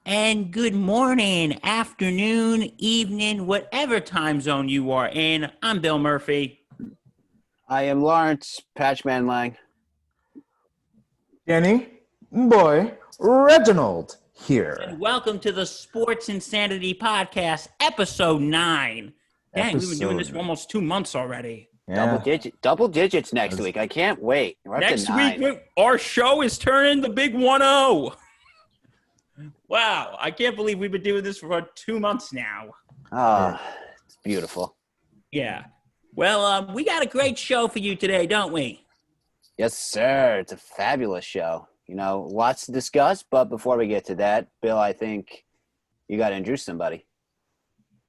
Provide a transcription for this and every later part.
and good morning, afternoon, evening, whatever time zone you are in. I'm Bill Murphy. I am Lawrence Patchman Lang. Danny, boy, Reginald here. And welcome to the Sports Insanity Podcast, episode 9. Dang, we've been doing this for almost 2 months already. Yeah. Double digits next week. I can't wait. We're up Next to 9. week, our show is turning the big 1-0. Wow, I can't believe we've been doing this for 2 months now. Oh, it's beautiful. Yeah. Well, we got a great show for you today, don't we? Yes, sir. It's a fabulous show. You know, lots to discuss, but before we get to that, Bill, I think you got to introduce somebody.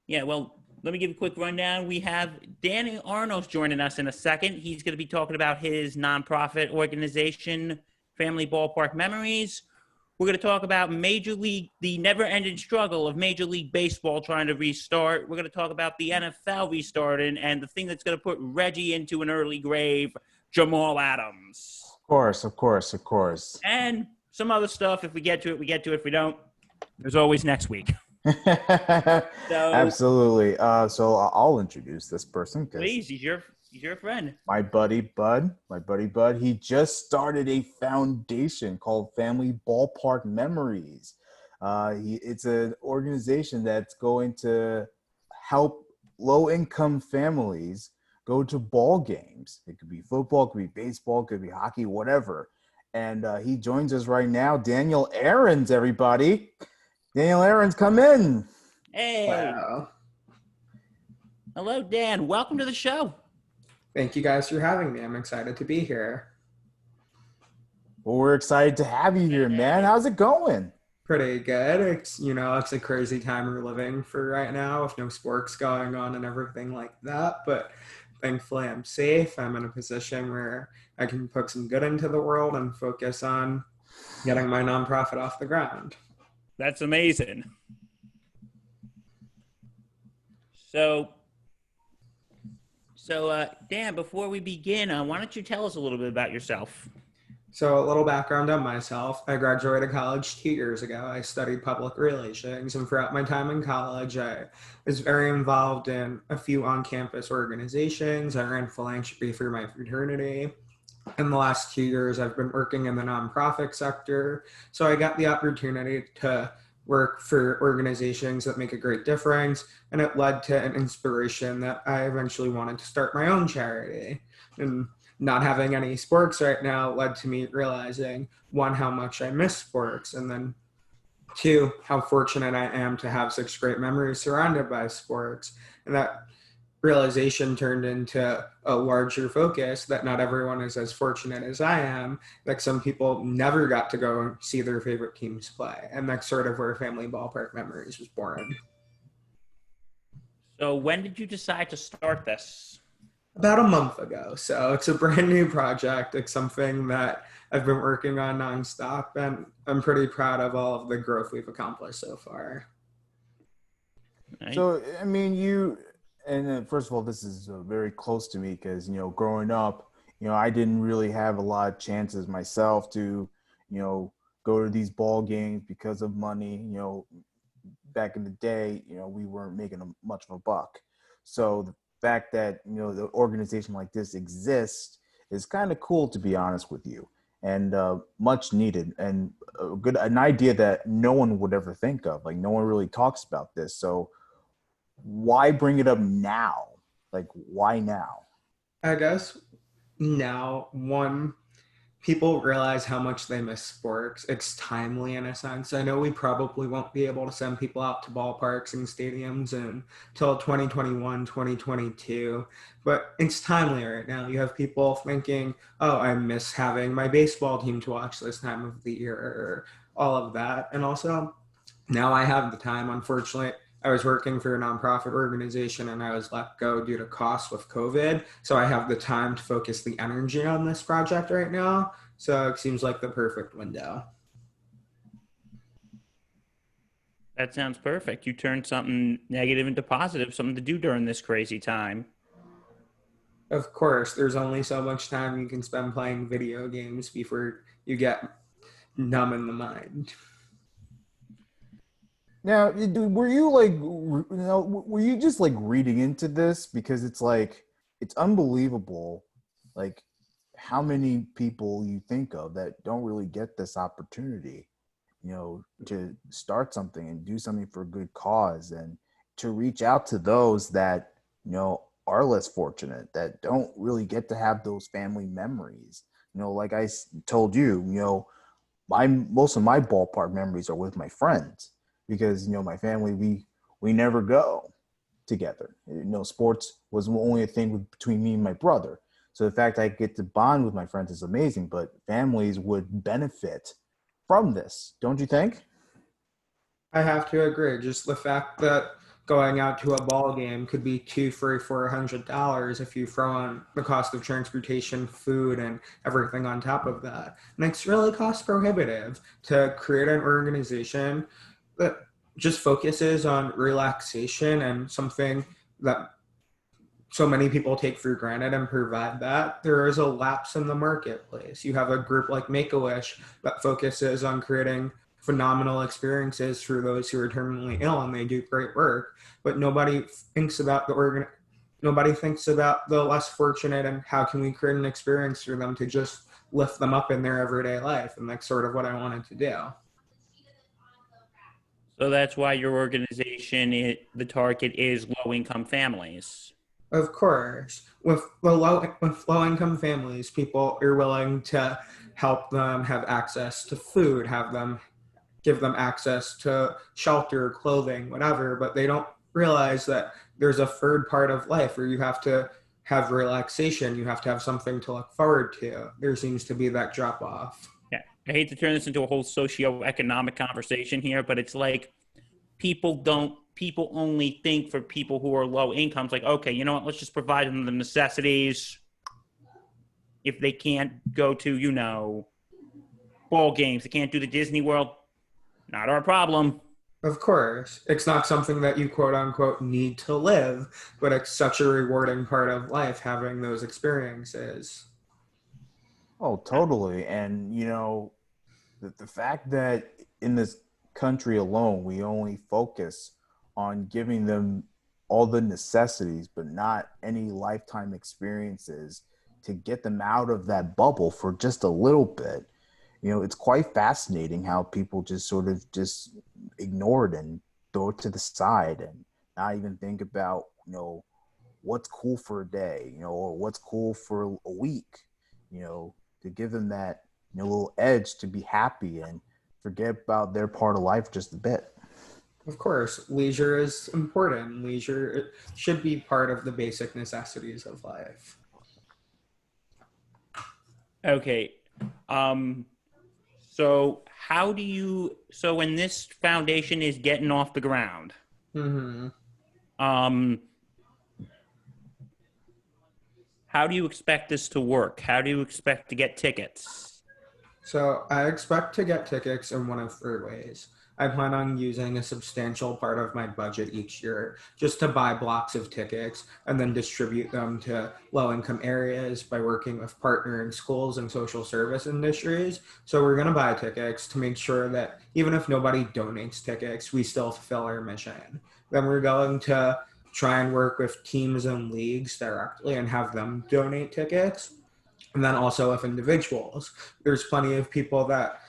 Yeah, well, let me give a quick rundown. We have Daniel Arons joining us in a second. He's going to be talking about his nonprofit organization, Family Ballpark Memories. We're going to talk about the never-ending struggle of Major League Baseball trying to restart. We're going to talk about the NFL restarting and the thing that's going to put Reggie into an early grave, Jamal Adams. Of course. And some other stuff. If we get to it, we get to it. If we don't, there's always next week. Absolutely. So I'll introduce this person. Please, he's your friend. My buddy Bud, he just started a foundation called Family Ballpark Memories. It's an organization that's going to help low-income families go to ball games. It could be football, it could be baseball, it could be hockey, whatever. And he joins us right now, Daniel Arons, everybody. Daniel Arons, come in. Hey. Wow. Hello, Dan. Welcome to the show. Thank you guys for having me. I'm excited to be here. Well, we're excited to have you here, man. How's it going? Pretty good. It's a crazy time we're living for right now with no sports going on and everything like that. But thankfully, I'm safe. I'm in a position where I can put some good into the world and focus on getting my nonprofit off the ground. That's amazing. So, Dan, before we begin, why don't you tell us a little bit about yourself? So a little background on myself. I graduated college 2 years ago. I studied public relations, and throughout my time in college, I was very involved in a few on-campus organizations. I ran philanthropy through my fraternity. In the last 2 years, I've been working in the nonprofit sector. So I got the opportunity to work for organizations that make a great difference, and it led to an inspiration that I eventually wanted to start my own charity. And not having any sports right now led to me realizing, one, how much I miss sports, and then two, how fortunate I am to have such great memories surrounded by sports. And that realization turned into a larger focus that not everyone is as fortunate as I am. Like, some people never got to go and see their favorite teams play. And that's sort of where Family Ballpark Memories was born. So when did you decide to start this? About a month ago. So it's a brand new project. It's something that I've been working on nonstop, and I'm pretty proud of all of the growth we've accomplished so far. Right. So, I mean, first of all, this is very close to me because, growing up, I didn't really have a lot of chances myself to, go to these ball games because of money. Back in the day, we weren't making much of a buck. So the fact that, the organization like this exists is kind of cool, to be honest with you, and much needed, and an idea that no one would ever think of. Like, no one really talks about this. So why bring it up now? Like, why now? I guess now, one, people realize how much they miss sports. It's timely in a sense. I know we probably won't be able to send people out to ballparks and stadiums until 2021, 2022, but it's timely right now. You have people thinking, oh, I miss having my baseball team to watch this time of the year, or all of that. And also, now I have the time. Unfortunately, I was working for a nonprofit organization and I was let go due to costs with COVID. So I have the time to focus the energy on this project right now. So it seems like the perfect window. That sounds perfect. You turned something negative into positive, something to do during this crazy time. Of course, there's only so much time you can spend playing video games before you get numb in the mind. Now, were you like, were you just like reading into this? Because it's like, it's unbelievable, like how many people you think of that don't really get this opportunity, to start something and do something for a good cause, and to reach out to those that, are less fortunate, that don't really get to have those family memories. Like told you, most of my ballpark memories are with my friends because my family, we never go together. Sports was only a thing between me and my brother. So the fact I get to bond with my friends is amazing, but families would benefit from this, don't you think? I have to agree. Just the fact that going out to a ball game could be two, three, $400 if you throw on the cost of transportation, food, and everything on top of that. And it's really cost prohibitive to create an organization that just focuses on relaxation and something that so many people take for granted and provide that. There is a lapse in the marketplace. You have a group like Make-A-Wish that focuses on creating phenomenal experiences for those who are terminally ill, and they do great work, but nobody thinks about the less fortunate and how can we create an experience for them to just lift them up in their everyday life. And that's sort of what I wanted to do. So that's why your organization, the target is low-income families. Of course, with low income families, people are willing to help them have access to food, give them access to shelter, clothing, whatever, but they don't realize that there's a third part of life where you have to have relaxation, you have to have something to look forward to. There seems to be that drop off. Yeah, I hate to turn this into a whole socioeconomic conversation here, but it's like people only think for people who are low incomes, like, okay, you know what, let's just provide them the necessities. If they can't go to, ball games, they can't do the Disney World, not our problem. Of course, it's not something that you quote unquote need to live, but it's such a rewarding part of life having those experiences. Oh, totally. And the fact that in this country alone, we only focus on giving them all the necessities, but not any lifetime experiences to get them out of that bubble for just a little bit. It's quite fascinating how people just sort of just ignore it and throw it to the side and not even think about, what's cool for a day, or what's cool for a week, to give them that little edge to be happy and forget about their part of life just a bit. Of course, leisure is important. Leisure should be part of the basic necessities of life. Okay. So when this foundation is getting off the ground, how do you expect this to work? How do you expect to get tickets? So I expect to get tickets in one of three ways. I plan on using a substantial part of my budget each year just to buy blocks of tickets and then distribute them to low-income areas by working with partnering schools and social service industries. So we're going to buy tickets to make sure that even if nobody donates tickets, we still fulfill our mission. Then we're going to try and work with teams and leagues directly and have them donate tickets. And then also with individuals, there's plenty of people that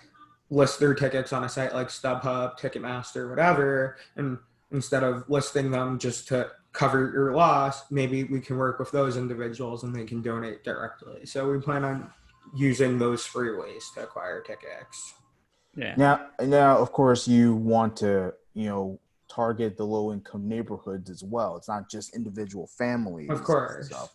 list their tickets on a site like StubHub, Ticketmaster, whatever, and instead of listing them just to cover your loss, maybe we can work with those individuals and they can donate directly. So we plan on using those three ways to acquire tickets. Yeah. Now, of course, you want to, target the low-income neighborhoods as well. It's not just individual families. Of course. And stuff.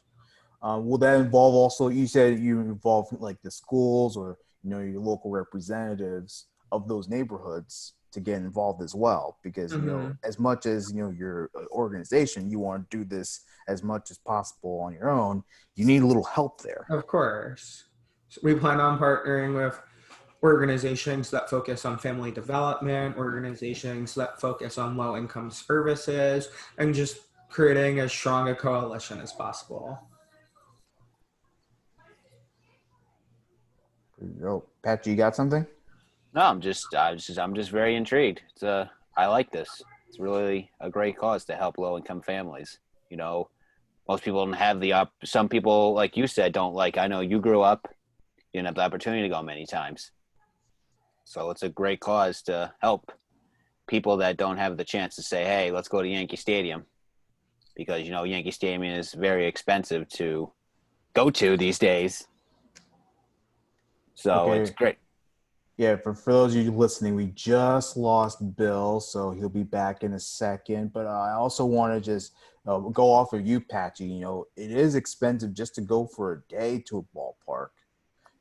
Will that involve also? You said you involve like the schools or your local representatives of those neighborhoods to get involved as well, because as much as your organization, you want to do this as much as possible on your own. You need a little help there. Of course, so we plan on partnering with organizations that focus on family development, organizations that focus on low-income services, and just creating as strong a coalition as possible. Patchy, you got something? No, I'm just very intrigued. It's I like this. It's really a great cause to help low-income families. You know, most people don't have some people, like you said, don't like. I know you grew up, you didn't have the opportunity to go many times. So it's a great cause to help people that don't have the chance to say, hey, let's go to Yankee Stadium. Because, you know, Yankee Stadium is very expensive to go to these days. So Okay. it's great. Yeah, for those of you listening, we just lost Bill, so he'll be back in a second. But I also want to just go off of you, Patchy. You know, it is expensive just to go for a day to a ballpark,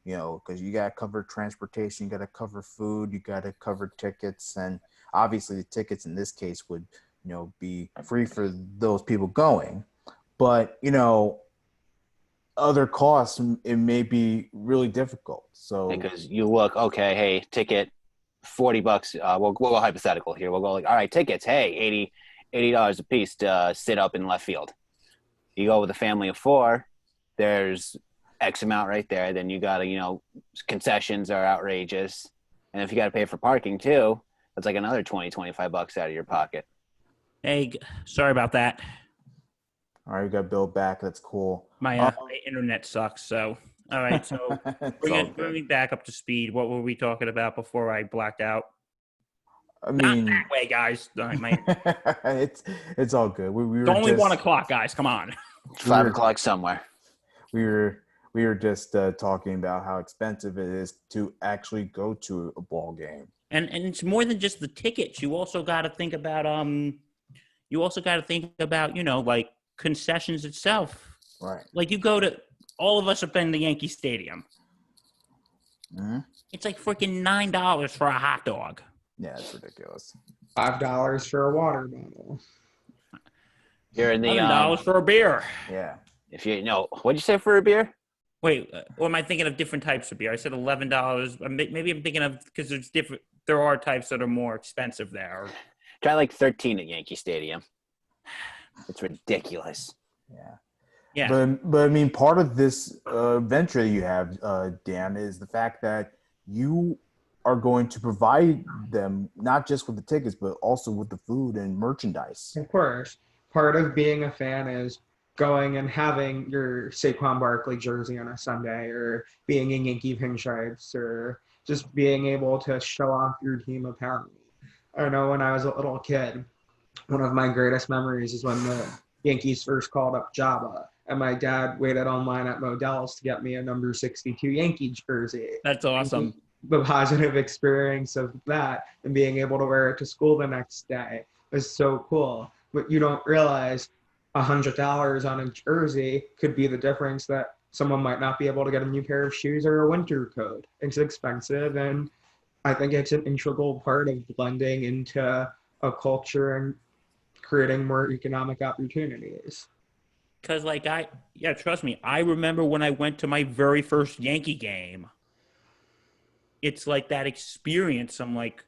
you know, because you got to cover transportation, you got to cover food, you got to cover tickets. And obviously the tickets in this case would, you know, be free for those people going. But, you know, other costs, it may be really difficult. So Because you look, okay, hey, ticket, $40. We'll go hypothetical here. We'll go like, all right, tickets, hey, $80 a piece to sit up in left field. You go with a family of 4, there's X amount right there. Then you got to, you know, concessions are outrageous. And if you got to pay for parking too, that's like another $20-$25 out of your pocket. Hey, sorry about that. all right, you got Bill back. That's cool. My internet sucks. So, all right. So, bring me back up to speed. What were we talking about before I blacked out? I mean, Not that way, guys. it's all good. We were It's only just, 1 o'clock, guys. Come on. It's 5 o'clock somewhere. We were just talking about how expensive it is to actually go to a ball game. And it's more than just the tickets. You also got to think about you know, like concessions itself. Right. Like you go to, all of us have been to Yankee Stadium. Mm-hmm. It's like freaking $9 for a hot dog. Yeah, it's ridiculous. $5 for a water bottle. Here in the $11 for a beer. Yeah. if you know, what'd you say for a beer? Wait, or am I thinking of different types of beer? I said $11. Maybe I'm thinking of, because there's different. There are types that are more expensive there. Try like 13 at Yankee Stadium. It's ridiculous. Yeah. Yeah. But I mean, part of this venture you have, Dan, is the fact that you are going to provide them not just with the tickets, but also with the food and merchandise. Of course. Part of being a fan is going and having your Saquon Barkley jersey on a Sunday, or being in Yankee pinstripes, or just being able to show off your team apparently. I know when I was a little kid, one of my greatest memories is when the Yankees first called up Jabba, and my dad waited online at Modell's to get me a number 62 Yankee jersey. That's awesome. The positive experience of that and being able to wear it to school the next day was so cool. But you don't realize $100 on a jersey could be the difference that someone might not be able to get a new pair of shoes or a winter coat. It's expensive, and I think it's an integral part of blending into a culture and creating more economic opportunities. Because, trust me, I remember when I went to my very first Yankee game. It's like that experience. I'm like,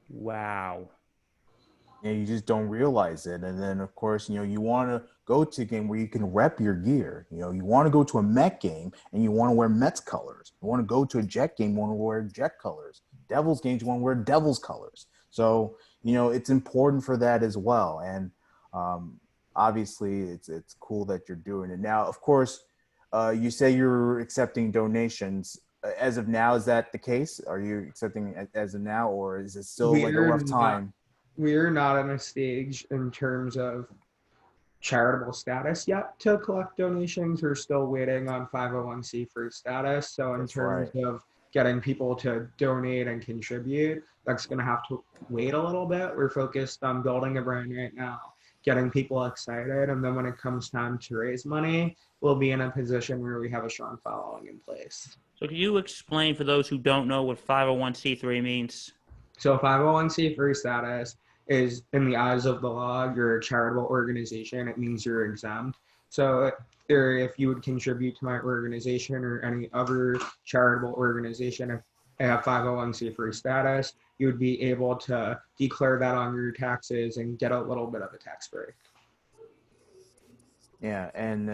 wow. And you just don't realize it. And then, of course, you want to go to a game where you can rep your gear. You want to go to a Met game and you want to wear Mets colors. You want to go to a Jet game, you want to wear Jet colors. Devils games, you want to wear Devils colors. So, it's important for that as well. And obviously, it's cool that you're doing it. Now, of course, you say you're accepting donations. As of now, is that the case? Are you accepting as of now, or is it still like a rough time? We're not on a stage in terms of charitable status yet to collect donations. We're still waiting on 501c3 status. So in terms of getting people to donate and contribute, that's going to have to wait a little bit. We're focused on building a brand right now, getting people excited. And then when it comes time to raise money, we'll be in a position where we have a strong following in place. So can you explain for those who don't know what 501c3 means? So 501c3 status is, in the eyes of the law, you're a charitable organization. It means you're exempt. So if you would contribute to my organization or any other charitable organization, if they have 501c3 status, you would be able to declare that on your taxes and get a little bit of a tax break. Yeah, and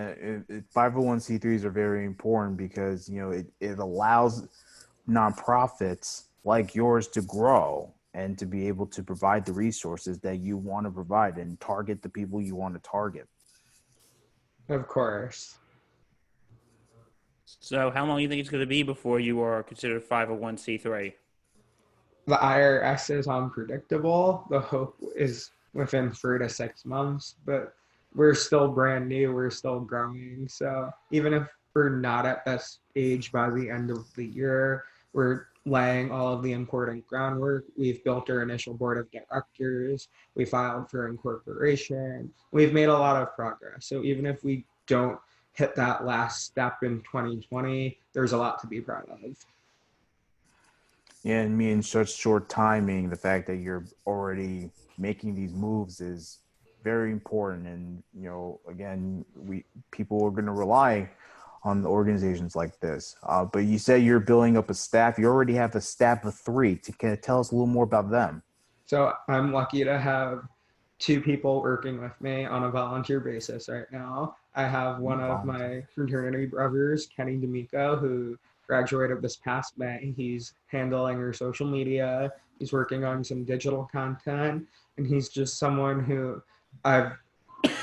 501c3s are very important because, it allows nonprofits like yours to grow and to be able to provide the resources that you want to provide and target the people you want to target. Of course. So how long do you think it's going to be before you are considered 501c3? The IRS is unpredictable. The hope is within 3 to 6 months, but we're still brand new. We're still growing. So even if we're not at this age by the end of the year, we're laying all of the important groundwork. We've built our initial board of directors. We filed for incorporation. We've made a lot of progress. So even if we don't hit that last step in 2020, there's a lot to be proud of. Yeah, and me in such short timing, the fact that you're already making these moves is very important. And, again, people are going to rely on the organizations like this. But you say you're building up a staff. You already have a staff of 3. Can you tell us a little more about them? So I'm lucky to have 2 people working with me on a volunteer basis right now. I have one of my fraternity brothers, Kenny D'Amico, who graduated this past May. He's handling her social media. He's working on some digital content, and he's just someone who I've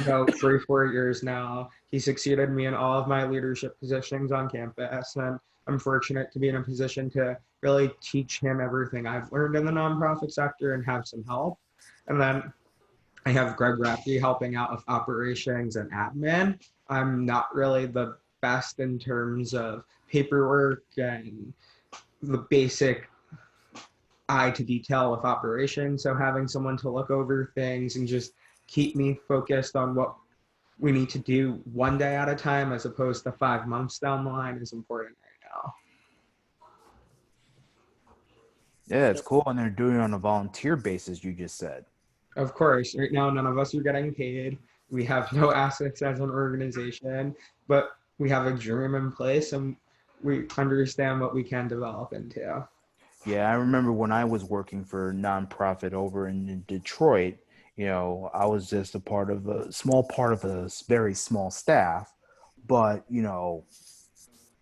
known for 4 years now. He succeeded me in all of my leadership positions on campus, and I'm fortunate to be in a position to really teach him everything I've learned in the nonprofit sector and have some help. And then I have Greg Raffy helping out with operations and admin. I'm not really the best in terms of paperwork and the basic eye to detail with operations. So having someone to look over things and just keep me focused on what we need to do one day at a time as opposed to 5 months down the line is important right now. Yeah, it's cool. And they're doing it on a volunteer basis, you just said. Of course, right now none of us are getting paid. We have no assets as an organization, but we have a dream in place and we understand what we can develop into. Yeah, I remember when I was working for a nonprofit over in Detroit, I was just a small part of a very small staff, but,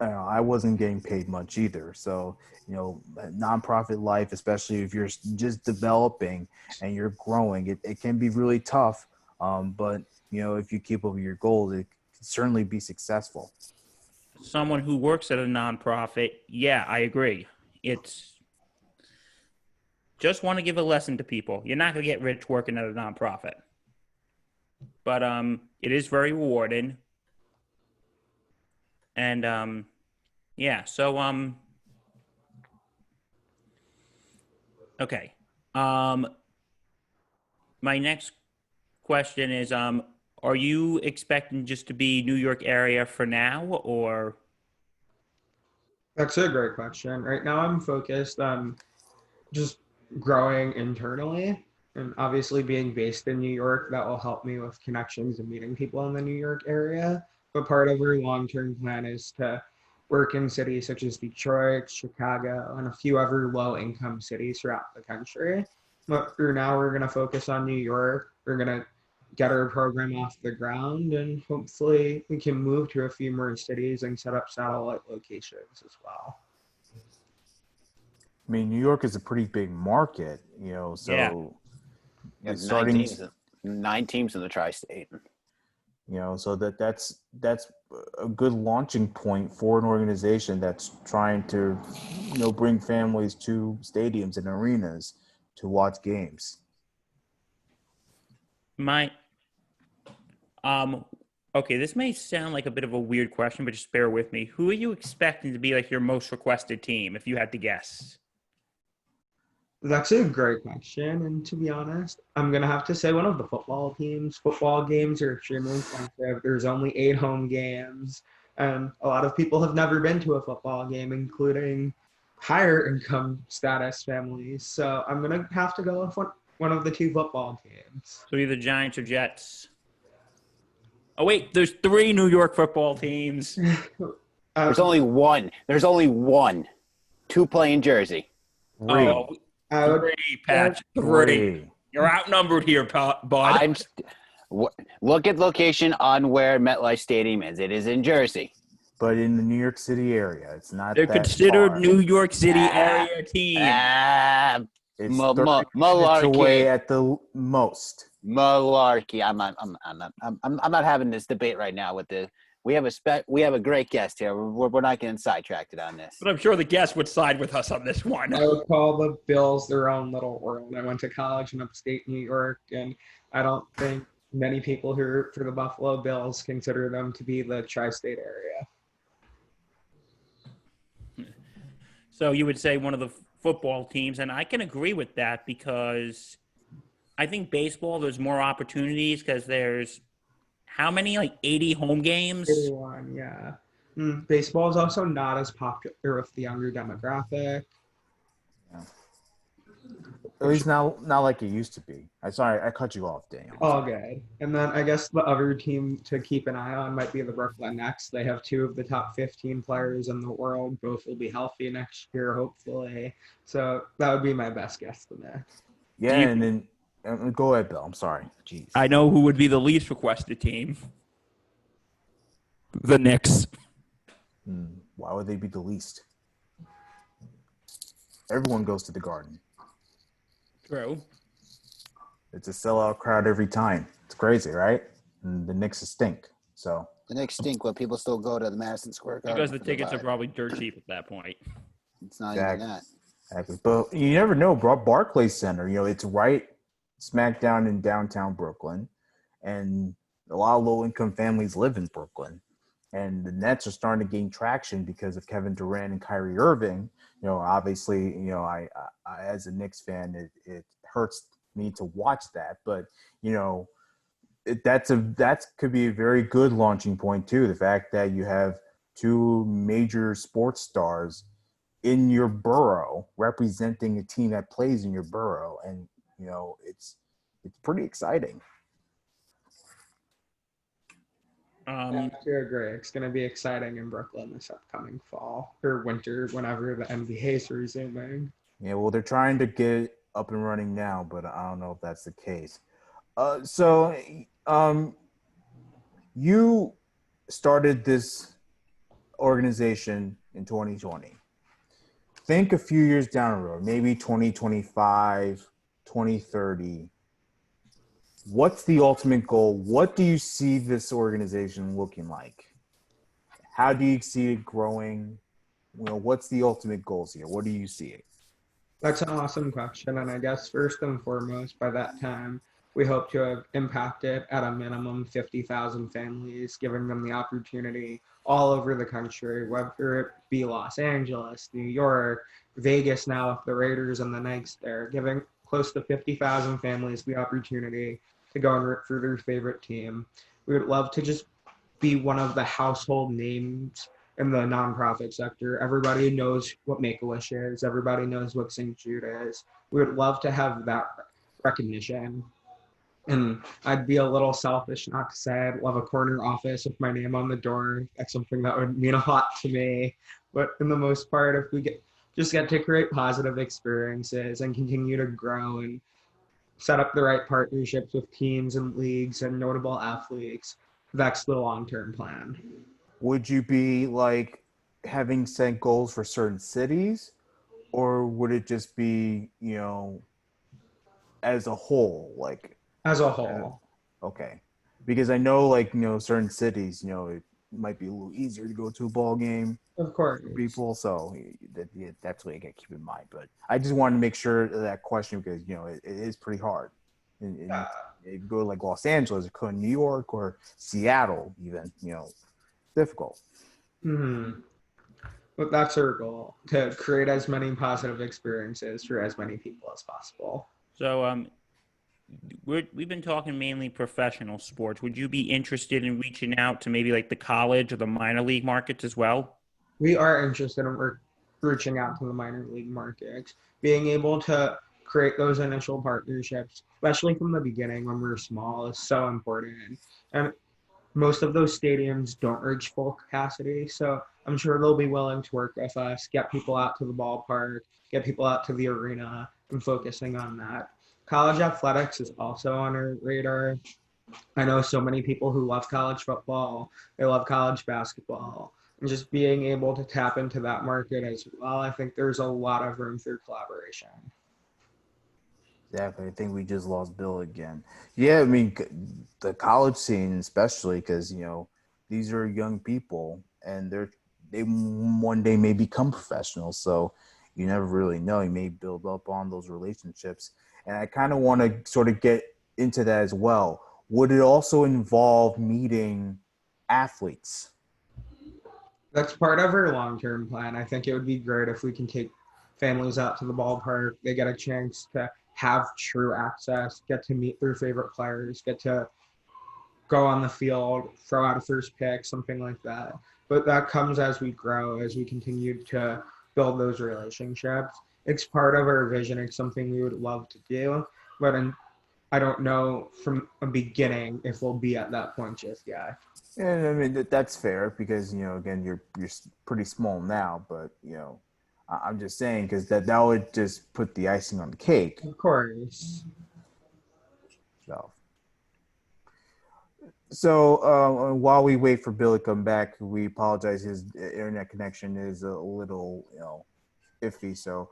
I wasn't getting paid much either. So, nonprofit life, especially if you're just developing and you're growing, it can be really tough. But, if you keep up with your goals, it can certainly be successful. Someone who works at a nonprofit, yeah, I agree. It's just want to give a lesson to people. You're not going to get rich working at a nonprofit. But it is very rewarding. And yeah, so okay. My next question is are you expecting just to be New York area for now, or? That's a great question. Right now I'm focused on just growing internally, and obviously being based in New York, that will help me with connections and meeting people in the New York area. But part of our long-term plan is to work in cities such as Detroit, Chicago, and a few other low-income cities throughout the country. But for now, we're going to focus on New York. We're going to get our program off the ground, and hopefully we can move to a few more cities and set up satellite locations as well. I mean, New York is a pretty big market, so Yeah, starting 9 teams in the tri-state. So that's a good launching point for an organization that's trying to, bring families to stadiums and arenas to watch games. Okay, this may sound like a bit of a weird question, but just bear with me. Who are you expecting to be like your most requested team, if you had to guess? That's a great question, and to be honest, I'm going to have to say one of the football teams. Football games are extremely expensive. There's only 8 home games, and a lot of people have never been to a football game, including higher income status families. So I'm going to have to go with one of the 2 football teams. So either Giants or Jets. Oh, wait, there's 3 New York football teams. There's only one. 2 play in Jersey. 3. Oh, 3, Patch. 3. You're outnumbered here, bud. Look at location on where MetLife Stadium is. It is in Jersey. But in the New York City area, it's not. They're that considered far. New York City area team. It's 30 minutes away at the most. Malarkey. I'm not having this debate right now with the. We have a great guest here. We're not getting sidetracked on this. But I'm sure the guest would side with us on this one. I would call the Bills their own little world. I went to college in upstate New York, and I don't think many people who root for the Buffalo Bills consider them to be the tri-state area. So you would say one of the football teams, and I can agree with that because I think baseball, there's more opportunities because there's how many, like 80 home games? 81, yeah. Baseball is also not as popular with the younger demographic. Yeah. At least not like it used to be. Sorry, I cut you off, Daniel. All good. And then I guess the other team to keep an eye on might be the Brooklyn Nets. They have 2 of the top 15 players in the world. Both will be healthy next year, hopefully. So that would be my best guess for that. Yeah, and then go ahead, Bill. I'm sorry. Jeez. I know who would be the least requested team. The Knicks. Why would they be the least? Everyone goes to the Garden. True. It's a sellout crowd every time. It's crazy, right? And the Knicks stink. So The Knicks stink, but people still go to the Madison Square Garden. Because the tickets are probably dirt cheap at that point. It's not even that. Exactly. But you never know. Barclays Center, it's right smack down in downtown Brooklyn. And a lot of low-income families live in Brooklyn. And the Nets are starting to gain traction because of Kevin Durant and Kyrie Irving. Obviously, I as a Knicks fan, it hurts me to watch that. But, that could be a very good launching point, too. The fact that you have 2 major sports stars in your borough representing a team that plays in your borough. And, it's pretty exciting. I have to agree. It's going to be exciting in Brooklyn this upcoming fall or winter, whenever the NBA is resuming. Yeah, well, they're trying to get up and running now, but I don't know if that's the case. So you started this organization in 2020. Think a few years down the road, maybe 2025, 2030. What's the ultimate goal? What do you see this organization looking like? How do you see it growing? What's the ultimate goals here? What do you see it? That's an awesome question. And I guess first and foremost, by that time, we hope to have impacted at a minimum 50,000 families, giving them the opportunity all over the country, whether it be Los Angeles, New York, Vegas now with the Raiders and the Knights there, giving close to 50,000 families the opportunity to go and root for their favorite team. We would love to just be one of the household names in the nonprofit sector. Everybody knows what Make-A-Wish is. Everybody knows what St. Jude is. We would love to have that recognition. And I'd be a little selfish not to say I'd love a corner office with my name on the door. That's something that would mean a lot to me. But in the most part, if we get to create positive experiences and continue to grow and set up the right partnerships with teams and leagues and notable athletes, that's the long-term plan. Would you be having set goals for certain cities, or would it just be, as a whole, As a whole. Okay. Because I know, certain cities, it might be a little easier to go to a ball game. Of course. For people, so that's what you got to keep in mind. But I just wanted to make sure of that question because, it is pretty hard. And if you go to Los Angeles or New York or Seattle even, difficult. Mm-hmm. But that's our goal, to create as many positive experiences for as many people as possible. So we've been talking mainly professional sports. Would you be interested in reaching out to maybe the college or the minor league markets as well? We are interested in reaching out to the minor league markets, being able to create those initial partnerships, especially from the beginning when we're small, is so important. And most of those stadiums don't reach full capacity, so I'm sure they'll be willing to work with us, get people out to the ballpark, get people out to the arena, and focusing on that. College athletics is also on our radar. I know so many people who love college football, they love college basketball, and just being able to tap into that market as well, I think there's a lot of room for collaboration. Definitely. I think we just lost Bill again. Yeah, I mean, the college scene, especially because, these are young people and they one day may become professionals. So you never really know. You may build up on those relationships. And I kind of want to sort of get into that as well. Would it also involve meeting athletes? That's part of our long-term plan. I think it would be great if we can take families out to the ballpark. They get a chance to have true access, get to meet their favorite players, get to go on the field, throw out a first pick, something like that. But that comes as we grow, as we continue to build those relationships. It's part of our vision. It's something we would love to do, but I don't know from a beginning if we'll be at that point just yet. And I mean, that's fair because, again, you're pretty small now, but, I'm just saying because that would just put the icing on the cake. Of course. So while we wait for Bill to come back, we apologize. His internet connection is a little, iffy. So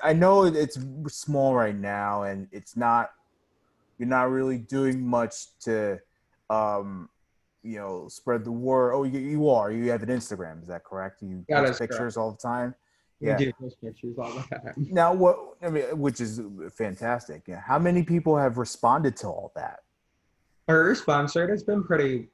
I know it's small right now, and you're not really doing much to, spread the word. Oh, you are. You have an Instagram. Is that correct? You post pictures all the time. Yeah. We do post pictures all the time. Now, which is fantastic. Yeah. How many people have responded to all that? Our response rate has been pretty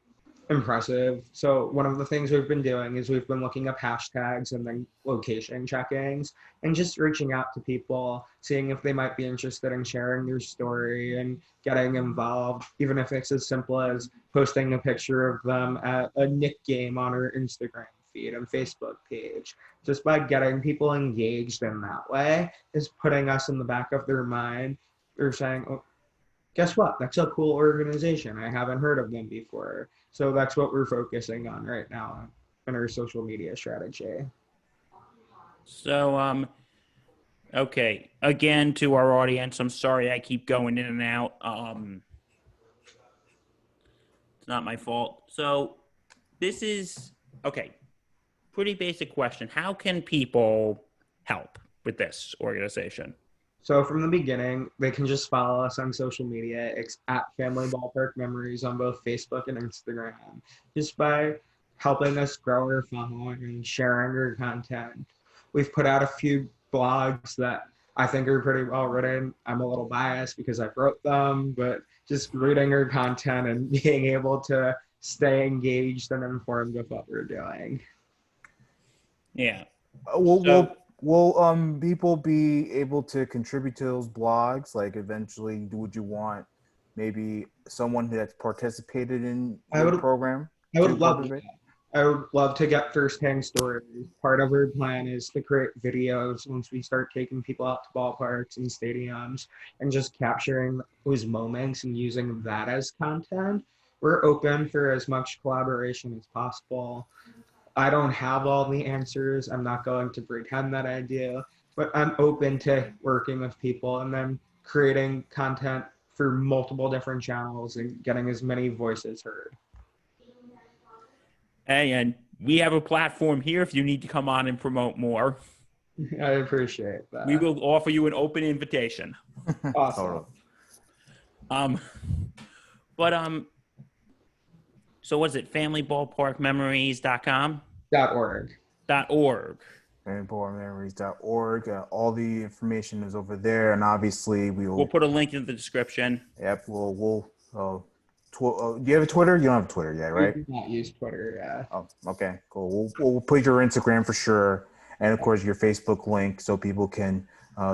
impressive. So one of the things we've been doing is we've been looking up hashtags and then location checkings and just reaching out to people, seeing if they might be interested in sharing their story and getting involved, even if it's as simple as posting a picture of them at a Nick game on our Instagram feed and Facebook page. Just by getting people engaged in that way is putting us in the back of their mind. They're saying, oh, guess what? That's a cool organization. I haven't heard of them before. So that's what we're focusing on right now in our social media strategy. So, okay. Again, to our audience, I'm sorry I keep going in and out. It's not my fault. So this is, okay, pretty basic question. How can people help with this organization? So from the beginning, they can just follow us on social media. It's at Family Ballpark Memories on both Facebook and Instagram. Just by helping us grow our following and sharing our content. We've put out a few blogs that I think are pretty well written. I'm a little biased because I wrote them, but just reading our content and being able to stay engaged and informed with what we're doing. Yeah. Will people be able to contribute to those blogs? Like eventually, would you want maybe someone that's participated in your program? I would love that. I would love to get firsthand stories. Part of our plan is to create videos once we start taking people out to ballparks and stadiums and just capturing those moments and using that as content. We're open for as much collaboration as possible. I don't have all the answers. I'm not going to pretend that I do, but I'm open to working with people and then creating content for multiple different channels and getting as many voices heard. Hey, and we have a platform here if you need to come on and promote more. I appreciate that. We will offer you an open invitation. Awesome. So what is it? FamilyBallparkMemories.com? .org. FamilyBallparkMemories.org. All the information is over there, and obviously we'll put a link in the description. Yep. Do you have a Twitter? You don't have a Twitter yet, right? I do not use Twitter, yeah. Oh, okay, cool. We'll put your Instagram for sure, and of course your Facebook link so people can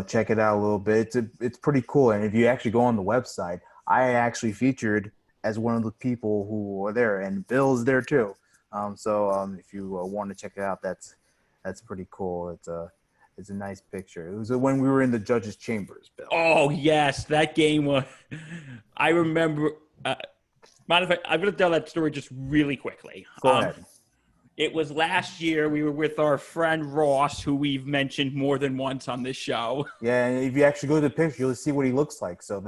check it out a little bit. It's pretty cool, and if you actually go on the website, I actually featured as one of the people who are there, and Bill's there too. So if you want to check it out, that's pretty cool. It's a nice picture. It was when we were in the judges' chambers, Bill. Oh yes, that game was. I remember. Matter of fact, I'm going to tell that story just really quickly. Go ahead. It was last year. We were with our friend Ross, who we've mentioned more than once on this show. Yeah, and if you actually go to the picture, you'll see what he looks like. So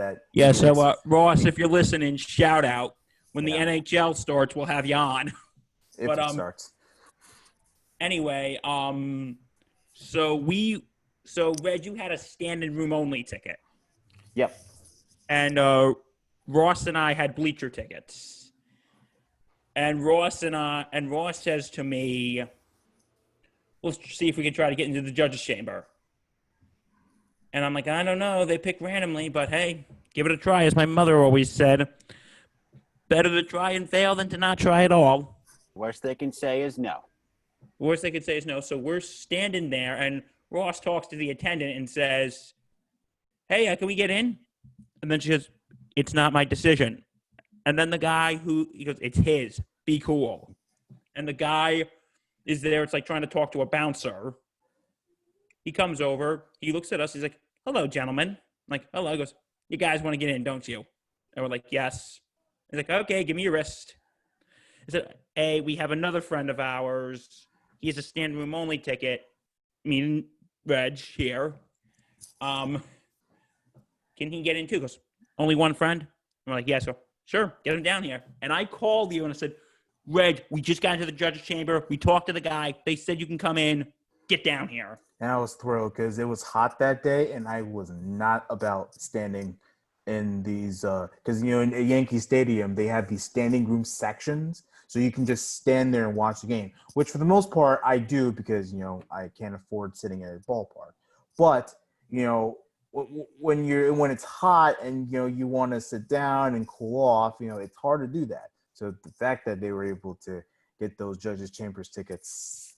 Ross, if you're listening, shout out. When the NHL starts, we'll have you on. If it starts. Anyway, so Reg, you had a standing room only ticket. Yep. And Ross and I had bleacher tickets. And Ross says to me, let's see if we can try to get into the judges' chamber. And I'm like, I don't know. They pick randomly, but hey, give it a try, as my mother always said. Better to try and fail than to not try at all. Worst they can say is no. Worst they could say is no. So we're standing there, and Ross talks to the attendant and says, hey, can we get in? And then she goes, it's not my decision. And then the guy he goes, it's his. Be cool. And the guy is there. It's like trying to talk to a bouncer. He comes over. He looks at us. He's like, hello, gentlemen. I'm like, hello. He goes, you guys want to get in, don't you? And we're like, yes. He's like, okay, give me your wrist. He said, hey, we have another friend of ours. He has a standing room only ticket. Me and Reg here. Can he get in too? He goes, only one friend? I'm like, yeah, so sure, get him down here. And I called you and I said, Reg, we just got into the judge's chamber. We talked to the guy. They said you can come in. Get down here. And I was thrilled because it was hot that day, and I was not about standing in these because in Yankee Stadium they have these standing room sections, so you can just stand there and watch the game. Which for the most part I do because I can't afford sitting at a ballpark. But when it's hot and you want to sit down and cool off, it's hard to do that. So the fact that they were able to get those judges' chambers tickets.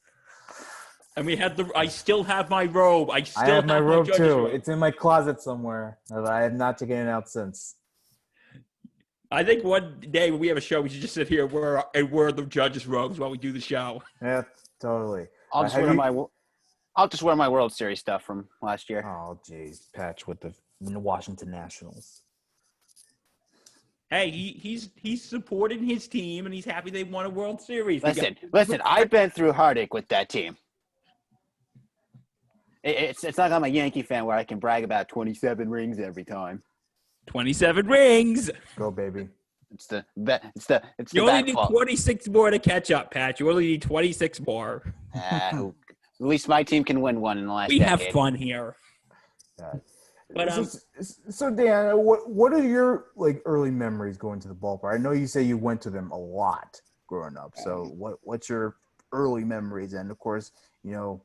And we had I still have my robe. I have my robe too. Robe. It's in my closet somewhere. I have not taken it out since. I think one day when we have a show, we should just sit here and wear the judges' robes while we do the show. Yeah, totally. I'll just wear my World Series stuff from last year. Oh, geez, Patch with the Washington Nationals. Hey, he's supporting his team and he's happy they won a World Series. Listen. I've been through heartache with that team. It's not like I'm a Yankee fan where I can brag about 27 rings every time. 27 rings. Go, baby. You only need 26 more to catch up, Pat. You only need 26 more. At least my team can win one in the last We decade. have fun here. But so Dan, what are your early memories going to the ballpark? I know you say you went to them a lot growing up. So what's your early memories? And of course, do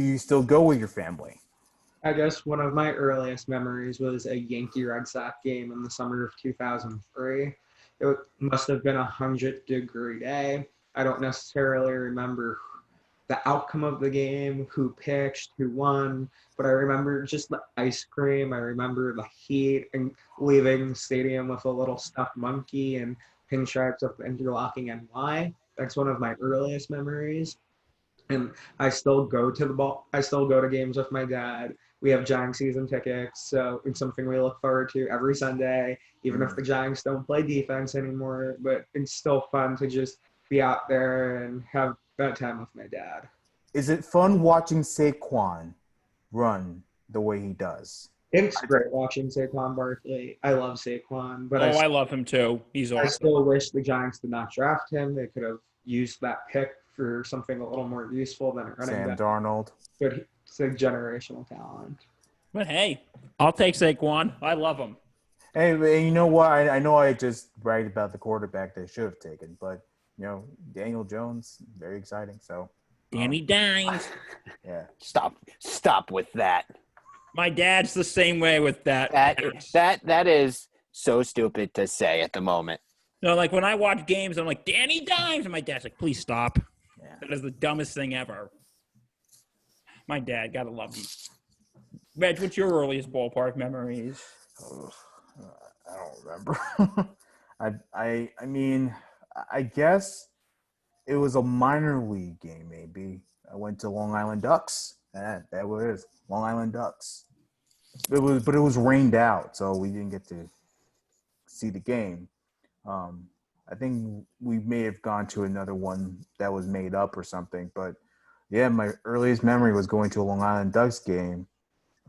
you still go with your family? I guess one of my earliest memories was a Yankee-Red Sox game in the summer of 2003. It must have been 100-degree day. I don't necessarily remember the outcome of the game, who pitched, who won, but I remember just the ice cream. I remember the heat and leaving the stadium with a little stuffed monkey and pinstripes of interlocking NY. That's one of my earliest memories. And I still go to games with my dad. We have Giants season tickets, so it's something we look forward to every Sunday, even if the Giants don't play defense anymore. But it's still fun to just be out there and have that time with my dad. Is it fun watching Saquon run the way he does? It's great watching Saquon Barkley. I love Saquon, but I love him too. He's awesome. I still wish the Giants did not draft him. They could have used that pick for something a little more useful than a running back. Sam Darnold. But he's a generational talent. But hey, I'll take Saquon. I love him. Hey, you know what? I know I just bragged about the quarterback they should have taken, but Daniel Jones, very exciting. So Danny Dimes. Yeah. Stop with that. My dad's the same way with that. That is so stupid to say at the moment. When I watch games, I'm like, Danny Dimes. And my dad's like, please stop. Yeah. That is the dumbest thing ever. My dad, gotta love him. Reg, what's your earliest ballpark memories? I don't remember. I mean, I guess it was a minor league game, maybe. I went to Long Island Ducks. That was it is. Long Island Ducks. But it was rained out, so we didn't get to see the game. I think we may have gone to another one that was made up or something. But, yeah, my earliest memory was going to a Long Island Ducks game.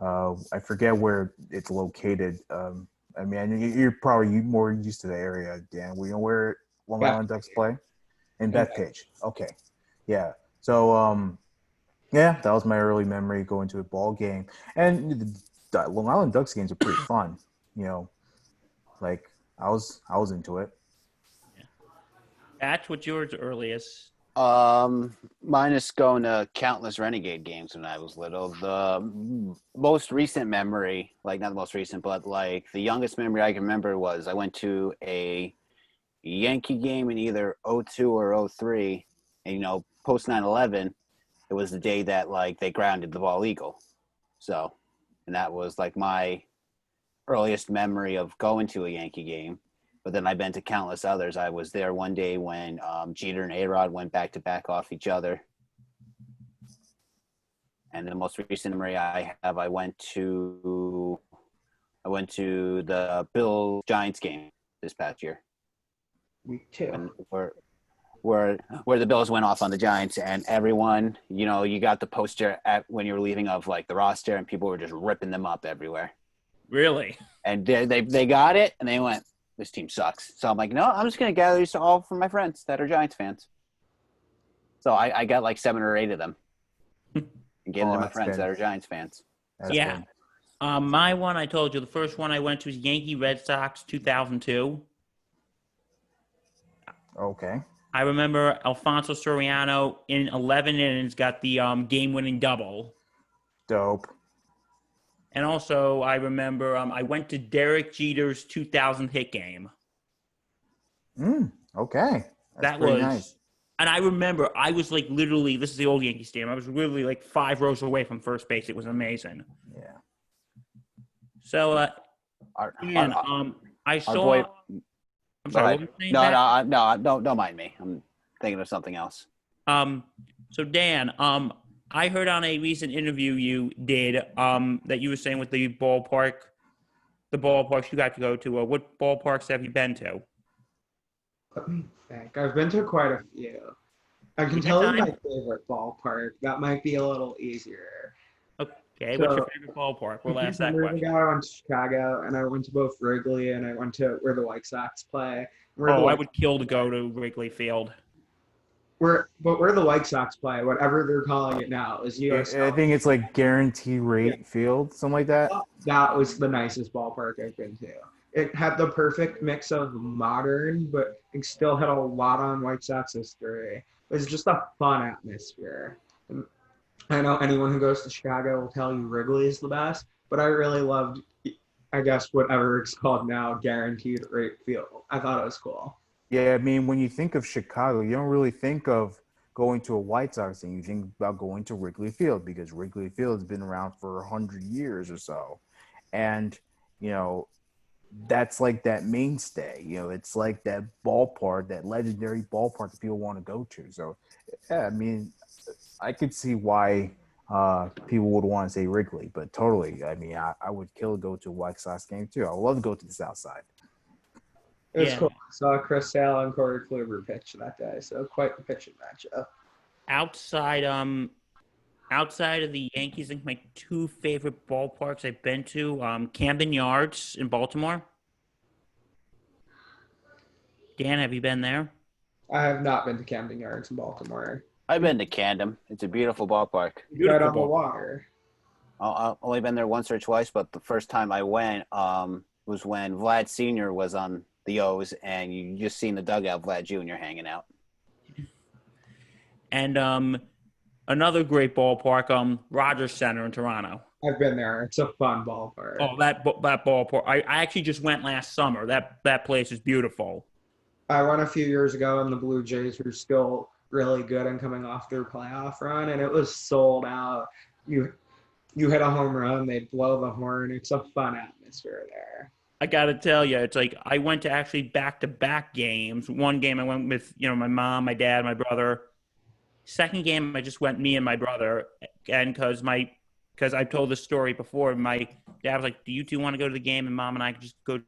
I forget where it's located. I mean, you're probably more used to the area, Dan. We know where Long Island Ducks play? In Bethpage. Okay. Yeah. So, that was my early memory going to a ball game. And Long Island Ducks games are pretty fun. You know, like I was into it. Patch, what's yours earliest? Mine is going to countless Renegade games when I was little. The most recent memory, like not the most recent, but like the youngest memory I can remember was I went to a Yankee game in either '02 or '03, and post 9/11, it was the day that like they grounded the ball eagle. So, and that was like my earliest memory of going to a Yankee game. But then I've been to countless others. I was there one day when Jeter and A-Rod went back-to-back off each other. And the most recent memory I have, I went to the Bills-Giants game this past year. Me too. Where the Bills went off on the Giants, and everyone, you got the poster when you were leaving of like the roster, and people were just ripping them up everywhere. Really? And they got it, and they went, this team sucks. So I'm like, no, I'm just going to gather these all from my friends that are Giants fans. So I got like 7 or 8 of them and gave them to my friends that are Giants fans. Yeah. My one, I told you, the first one I went to was Yankee Red Sox 2002. Okay. I remember Alfonso Soriano in 11 innings got the game-winning double. Dope. And also, I remember I went to Derek Jeter's 2000 hit game. Okay. That was nice. And I remember I was like literally, this is the old Yankee Stadium. I was literally like 5 rows away from first base. It was amazing. Yeah. So, I saw. I'm sorry. What were you saying, No, don't mind me. I'm thinking of something else. So Dan, I heard on a recent interview you did that you were saying with the ballparks you got to go to. What ballparks have you been to? Let me think. I've been to quite a few. I can tell you my favorite ballpark. That might be a little easier. Okay, what's your favorite ballpark? We'll ask that question. I went to Chicago, and I went to both Wrigley, and I went to where the White Sox play. I would kill to go to Wrigley Field. Where the White Sox play, whatever they're calling it now, is US. I think it's like Guarantee Rate Field, something like that. That was the nicest ballpark I've been to. It had the perfect mix of modern, but it still had a lot on White Sox history. It was just a fun atmosphere. And I know anyone who goes to Chicago will tell you Wrigley is the best, but I really loved, I guess, whatever it's called now, Guaranteed Rate Field. I thought it was cool. Yeah, I mean, when you think of Chicago, you don't really think of going to a White Sox thing. You think about going to Wrigley Field because Wrigley Field has been around for 100 years or so. And, that's like that mainstay. It's like that ballpark, that legendary ballpark that people want to go to. So, yeah, I mean, I could see why people would want to say Wrigley, but totally. I mean, I would kill to go to a White Sox game too. I would love to go to the South Side. It was cool. I saw Chris Sale and Corey Kluber pitch that day, so quite the pitching matchup. Outside of the Yankees, I think my 2 favorite ballparks I've been to, Camden Yards in Baltimore. Dan, have you been there? I have not been to Camden Yards in Baltimore. I've been to Camden. It's a beautiful ballpark. Right on the water. I've only been there once or twice, but the first time I went was when Vlad Sr. was on the O's, and you just seen the dugout, Vlad Jr. hanging out. And another great ballpark, Rogers Center in Toronto. I've been there. It's a fun ballpark. Oh, that ballpark! I actually just went last summer. That place is beautiful. I went a few years ago, and the Blue Jays were still really good and coming off their playoff run, and it was sold out. You hit a home run, they'd blow the horn. It's a fun atmosphere there. I got to tell you, it's like I went to actually back-to-back games. One game I went with, my mom, my dad, my brother. Second game, I just went me and my brother. And because I've told this story before, my dad was like, do you two want to go to the game? And Mom and I could just go.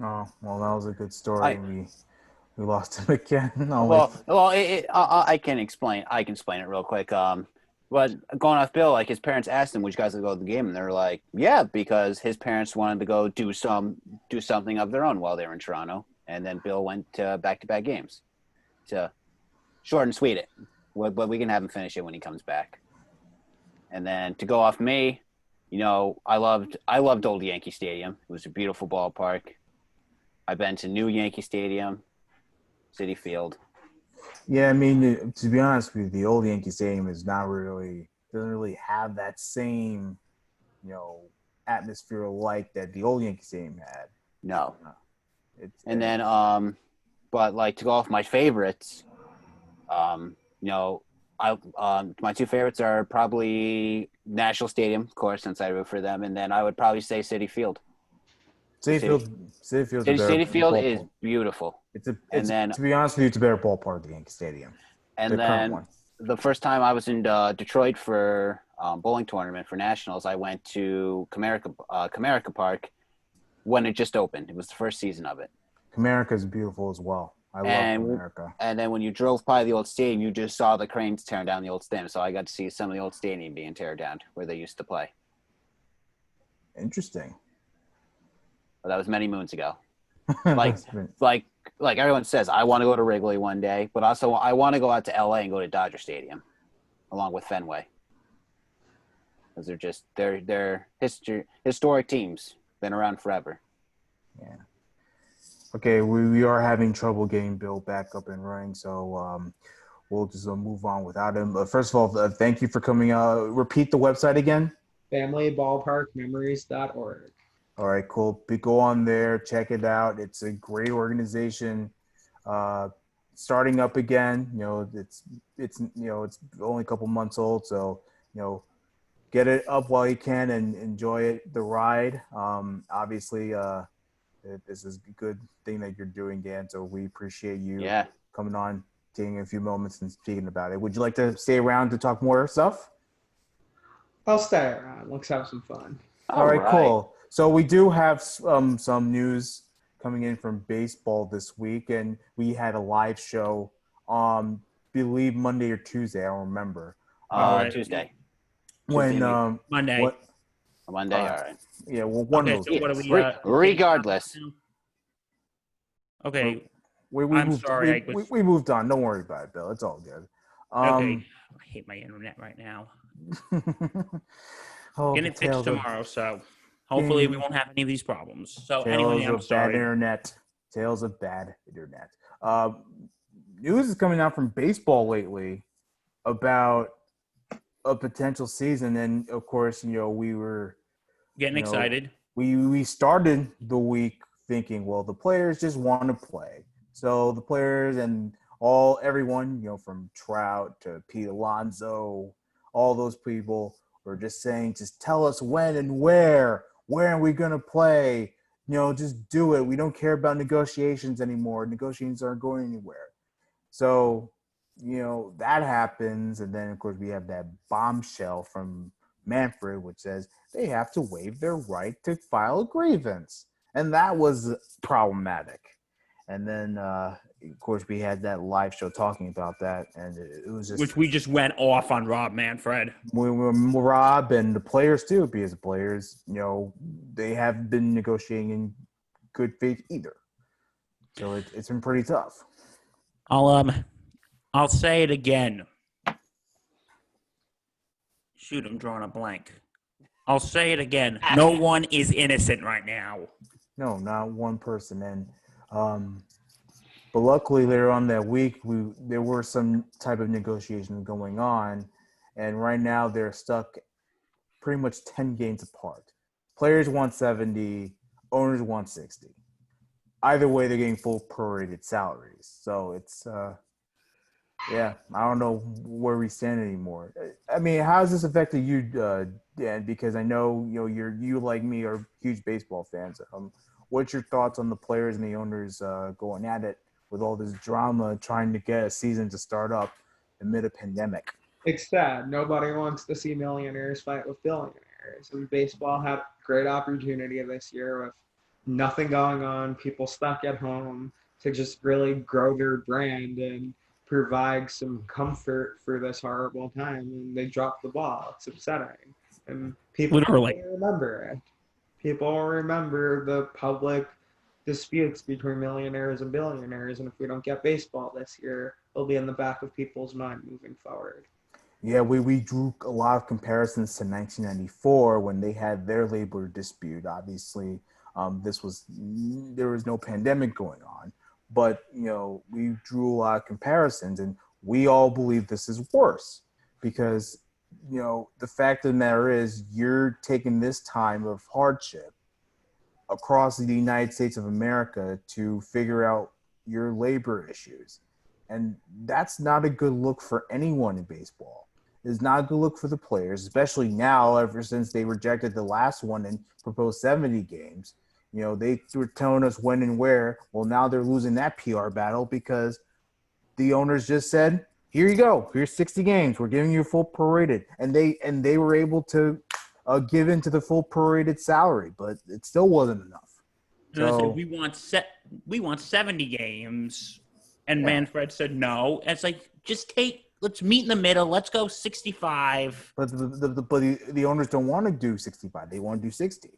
Oh, well, that was a good story. We lost him again. I can explain. I can explain it real quick. But going off Bill, like his parents asked him, "Would you guys like to go to the game?" And they're like, "Yeah," because his parents wanted to go do something of their own while they were in Toronto. And then Bill went to back-to-back games to short and sweet it. But we can have him finish it when he comes back. And then to go off me, I loved old Yankee Stadium. It was a beautiful ballpark. I've been to new Yankee Stadium, Citi Field. Yeah, I mean, to be honest with you, the old Yankee Stadium doesn't really have that same, atmosphere like that the old Yankee Stadium had. No. But like to go off my favorites, my two favorites are probably National Stadium, of course, since I root for them, and then I would probably say Citi Field. Citi Field is beautiful. To be honest with you, it's a better ballpark than Yankee Stadium. And then the first time I was in Detroit for bowling tournament for nationals, I went to Comerica Park when it just opened. It was the first season of it. Comerica is beautiful as well. I love Comerica. And then when you drove by the old stadium, you just saw the cranes tearing down the old stadium. So I got to see some of the old stadium being teared down where they used to play. Interesting. But that was many moons ago. Like everyone says, I want to go to Wrigley one day, but also I want to go out to LA and go to Dodger Stadium, along with Fenway, because they're historic teams, been around forever. Yeah. Okay, we are having trouble getting Bill back up and running, so we'll just move on without him. But first of all, thank you for coming out. Repeat the website again. FamilyBallparkMemories.org. All right, cool. Go on there, check it out. It's a great organization. Starting up again. It's only a couple months old, so get it up while you can and enjoy the ride. Obviously, this is a good thing that you're doing, Dan. So we appreciate you coming on, taking a few moments and speaking about it. Would you like to stay around to talk more stuff? I'll stay around. Let's have some fun. All right, cool. So we do have some news coming in from baseball this week, and we had a live show believe Monday or Tuesday. I don't remember. Tuesday. When Monday. Monday, all right. Yeah, well, one of those. So what are we, regardless. Okay. I'm sorry. We moved on. Don't worry about it, Bill. It's all good. Okay. I hate my internet right now. Getting it fixed tomorrow, so hopefully we won't have any of these problems. So anyway, I'm sorry. Tales of bad internet. News is coming out from baseball lately about a potential season, and of course, we were getting excited. We started the week thinking, well, the players just want to play. So the players and everyone, from Trout to Pete Alonso, all those people were just saying, just tell us when and where are we going to play? Just do it. We don't care about negotiations anymore. Negotiations aren't going anywhere. So, that happens. And then, of course, we have that bombshell from Manfred, which says they have to waive their right to file a grievance. And that was problematic. And then, of course, we had that live show talking about that. And it was just... Which we just went off on Rob Manfred. Rob and the players, too, because the players, they haven't been negotiating in good faith either. So it's been pretty tough. I'll say it again. Shoot, I'm drawing a blank. I'll say it again. No one is innocent right now. No, not one person. And but luckily later on that week, there were some type of negotiations going on, and right now they're stuck pretty much 10 games apart. Players want 70, owners want 60. Either way, they're getting full prorated salaries. So it's I don't know where we stand anymore. I mean, how has this affected you, Dan? Because I know you like me are huge baseball fans. What's your thoughts on the players and the owners going at it with all this drama, trying to get a season to start up amid a pandemic? It's sad. Nobody wants to see millionaires fight with billionaires. And baseball had a great opportunity this year with nothing going on, people stuck at home, to just really grow their brand and provide some comfort for this horrible time. And they dropped the ball. It's upsetting. And people remember it. People remember the public disputes between millionaires and billionaires, and if we don't get baseball this year, it'll be in the back of people's mind moving forward. Yeah, we drew a lot of comparisons to 1994 when they had their labor dispute. Obviously, there was no pandemic going on, but we drew a lot of comparisons, and we all believe this is worse because the fact of the matter is you're taking this time of hardship across the United States of America to figure out your labor issues, and that's not a good look for anyone in baseball. It's not a good look for the players, especially now, ever since they rejected the last one and proposed 70 games. They were telling us when and where. Well, now they're losing that PR battle because the owners just said, here you go. Here's 60 games. We're giving you full prorated. And they were able to give into the full prorated salary, but it still wasn't enough. And I So said, we want 70 games. And Yeah. Manfred said no. And it's like, let's meet in the middle. Let's go 65. but the owners don't want to do 65. They want to do 60.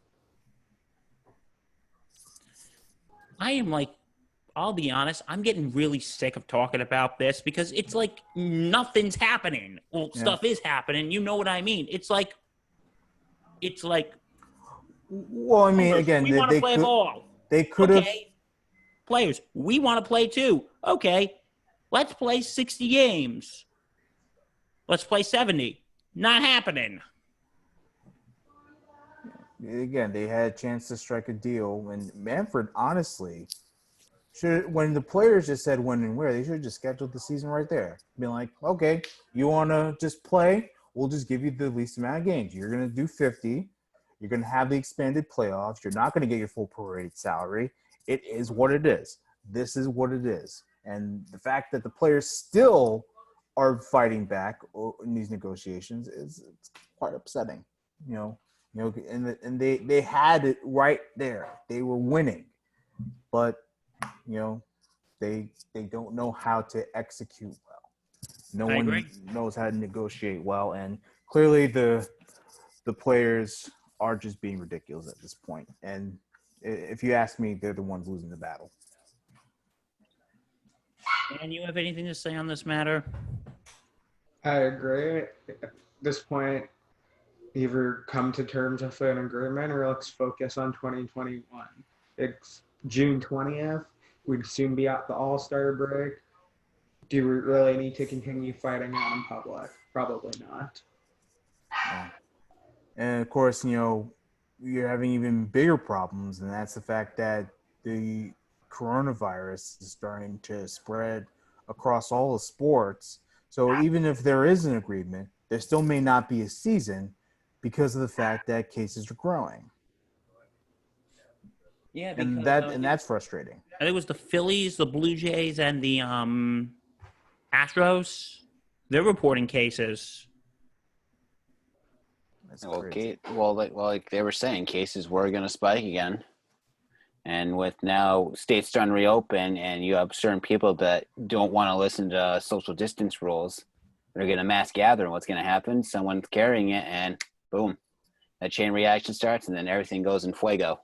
I am like, I'll be honest, I'm getting really sick of talking about this because it's like nothing's happening. Well, Yeah. stuff is happening. You know what I mean? It's like, Well, I mean, again, we want to play ball. They could have. Okay. Players, we want to play too. Okay. Let's play 60 games. Let's play 70. Not happening. Again, they had a chance to strike a deal, and Manfred, honestly, when the players just said when and where, they should have just scheduled the season right there. Be like, okay, you want to just play? We'll just give you the least amount of games. You're going to do 50. You're going to have the expanded playoffs. You're not going to get your full prorated salary. It is what it is. This is what it is. And the fact that the players still are fighting back in these negotiations it's quite upsetting. And they had it right there. They were winning, but they don't know how to execute well. No one knows how to negotiate well, and clearly the players are just being ridiculous at this point. And if you ask me, they're the ones losing the battle. Dan, you have anything to say on this matter? I agree. At this point, either come to terms with an agreement or let's focus on 2021. It's June 20th. We'd soon be at the All-Star break. Do we really need to continue fighting out in public? Probably not. Yeah. And of course, you're having even bigger problems, and that's the fact that the coronavirus is starting to spread across all the sports. So even if there is an agreement, there still may not be a season because of the fact that cases are growing. Yeah, And that's frustrating. I think it was the Phillies, the Blue Jays, and the Astros. They're reporting cases. That's crazy. Okay. Well, like they were saying, cases were going to spike again. And with now states starting to reopen and you have certain people that don't want to listen to social distance rules, they're going to mass gather. And what's going to happen? Someone's carrying it and boom, that chain reaction starts and then everything goes in fuego.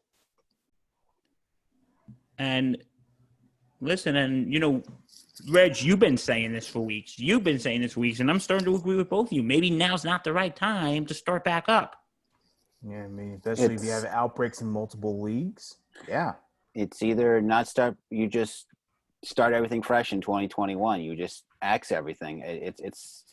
And listen, and Reg, you've been saying this for weeks. And I'm starting to agree with both of you. Maybe now's not the right time to start back up. Yeah, I mean, especially if you have outbreaks in multiple leagues. Yeah. It's either you just start everything fresh in 2021. You just axe everything. It's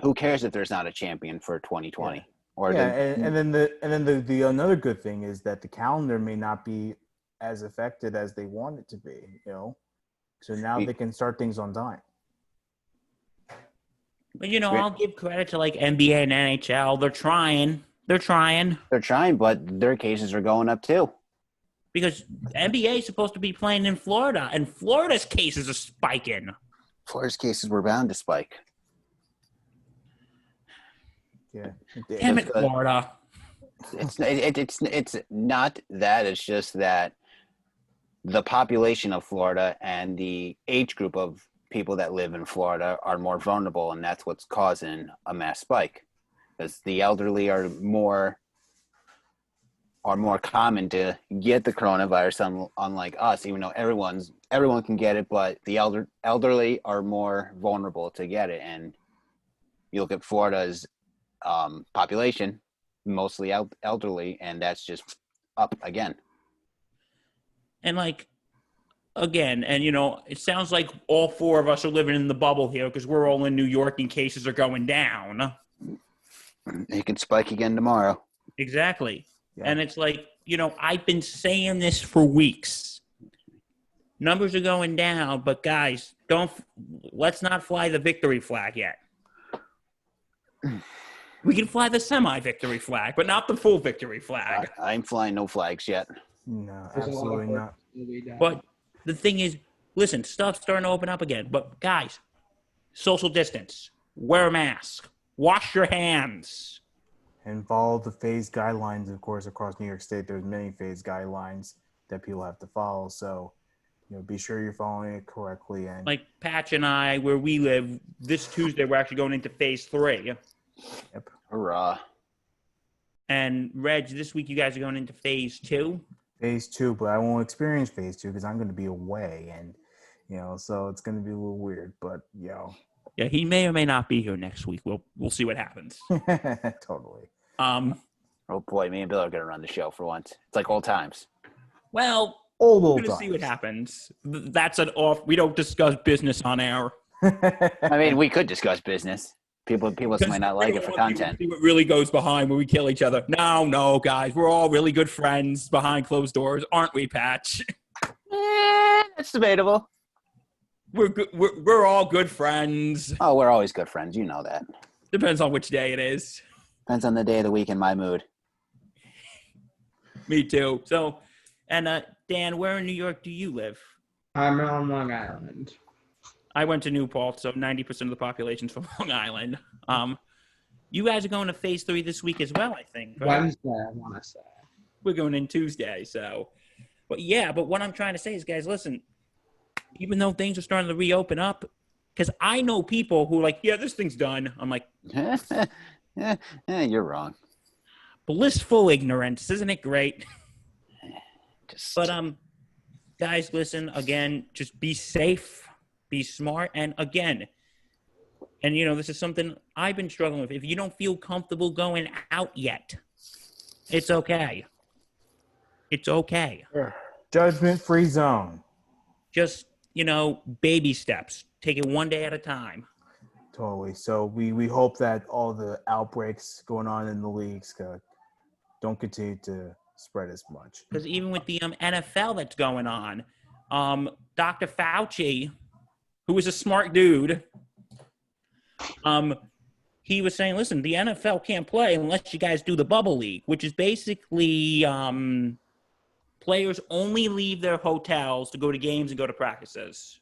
who cares if there's not a champion for 2020? Yeah. Or and then the another good thing is that the calendar may not be as affected as they want it to be, So now they can start things on time. But I'll give credit to like NBA and NHL. They're trying. They're trying, but their cases are going up too. Because NBA is supposed to be playing in Florida, and Florida's cases are spiking. Florida's cases were bound to spike. Yeah. Damn it, Florida. It's not that. It's just that the population of Florida and the age group of people that live in Florida are more vulnerable, and that's what's causing a mass spike. Because the elderly are more common to get the coronavirus, unlike us. Even though everyone can get it, but the elderly are more vulnerable to get it, and you look at Florida's population, mostly elderly, and that's just up again. And like, again, and it sounds like all four of us are living in the bubble here because we're all in New York and cases are going down. It can spike again tomorrow. Exactly. Yeah. And it's like, I've been saying this for weeks. Numbers are going down, but guys, let's not fly the victory flag yet. We can fly the semi-victory flag, but not the full victory flag. I ain't flying no flags yet. No, There's a lot of absolutely work not. to be done. But the thing is, listen, stuff's starting to open up again. But guys, social distance, wear a mask, wash your hands. And follow the phase guidelines, of course, across New York State. There's many phase guidelines that people have to follow. So, be sure you're following it correctly. And Like Patch and I, where we live, this Tuesday, we're actually going into phase 3. yep. Hurrah. And Reg, this week you guys are going into phase 2. Phase 2, but I won't experience phase 2 because I'm going to be away, and so it's going to be a little weird. But Yeah, he may or may not be here next week. We'll see what happens. totally. Oh boy, me and Bill are gonna run the show for once. It's like old times. Well, Old we're going to times. see what happens. That's an off. We don't discuss business on air. I mean, we could discuss business. People might not like it for content. See what really goes behind when we kill each other. No, guys, we're all really good friends behind closed doors, aren't we, Patch? It's debatable. We're all good friends. Oh, we're always good friends. You know that. Depends on which day it is. Depends on the day of the week and my mood. Me too. So, and Dan, where in New York do you live? I'm on Long Island. I went to New Paltz, so 90% of the population's from Long Island. You guys are going to phase 3 this week as well, I think. Right? Wednesday, I want to say. We're going in Tuesday, so. But what I'm trying to say is, guys, listen, even though things are starting to reopen up, because I know people who are like, yeah, this thing's done. I'm like, You're wrong. blissful ignorance. Isn't it great? But Guys, listen, again, just be safe, be smart. And again, this is something I've been struggling with. If you don't feel comfortable going out yet, it's okay. It's okay. Judgment-free zone. Just, baby steps. Take it one day at a time. Totally. So we hope that all the outbreaks going on in the leagues don't continue to spread as much. Because even with the NFL that's going on, Dr. Fauci, who is a smart dude, he was saying, listen, the NFL can't play unless you guys do the bubble league, which is basically players only leave their hotels to go to games and go to practices.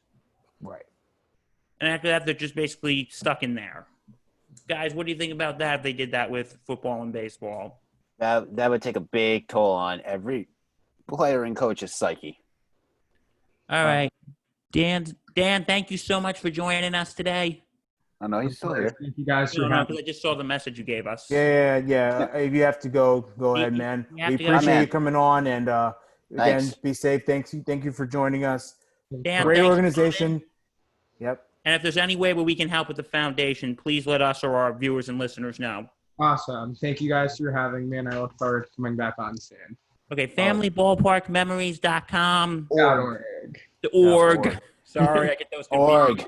Right. And after that, they're just basically stuck in there. Guys, what do you think about that if they did that with football and baseball? That would take a big toll on every player and coach's psyche. All right. Dan, thank you so much for joining us today. I know he's still here. Thank you guys for No, having because I just saw the message you gave us. Yeah. If you have to go ahead, man. You have We to go. appreciate Man. you coming on, and again, Thanks. be safe. Thank you for joining us. Dan, Great thanks for organization. coming. Yep. And if there's any way where we can help with the foundation, please let us or our viewers and listeners know. Awesome. Thank you guys for having me, and I look forward to coming back on soon. Okay, familyballparkmemories.com. .org. Sorry, I get those confused. Org.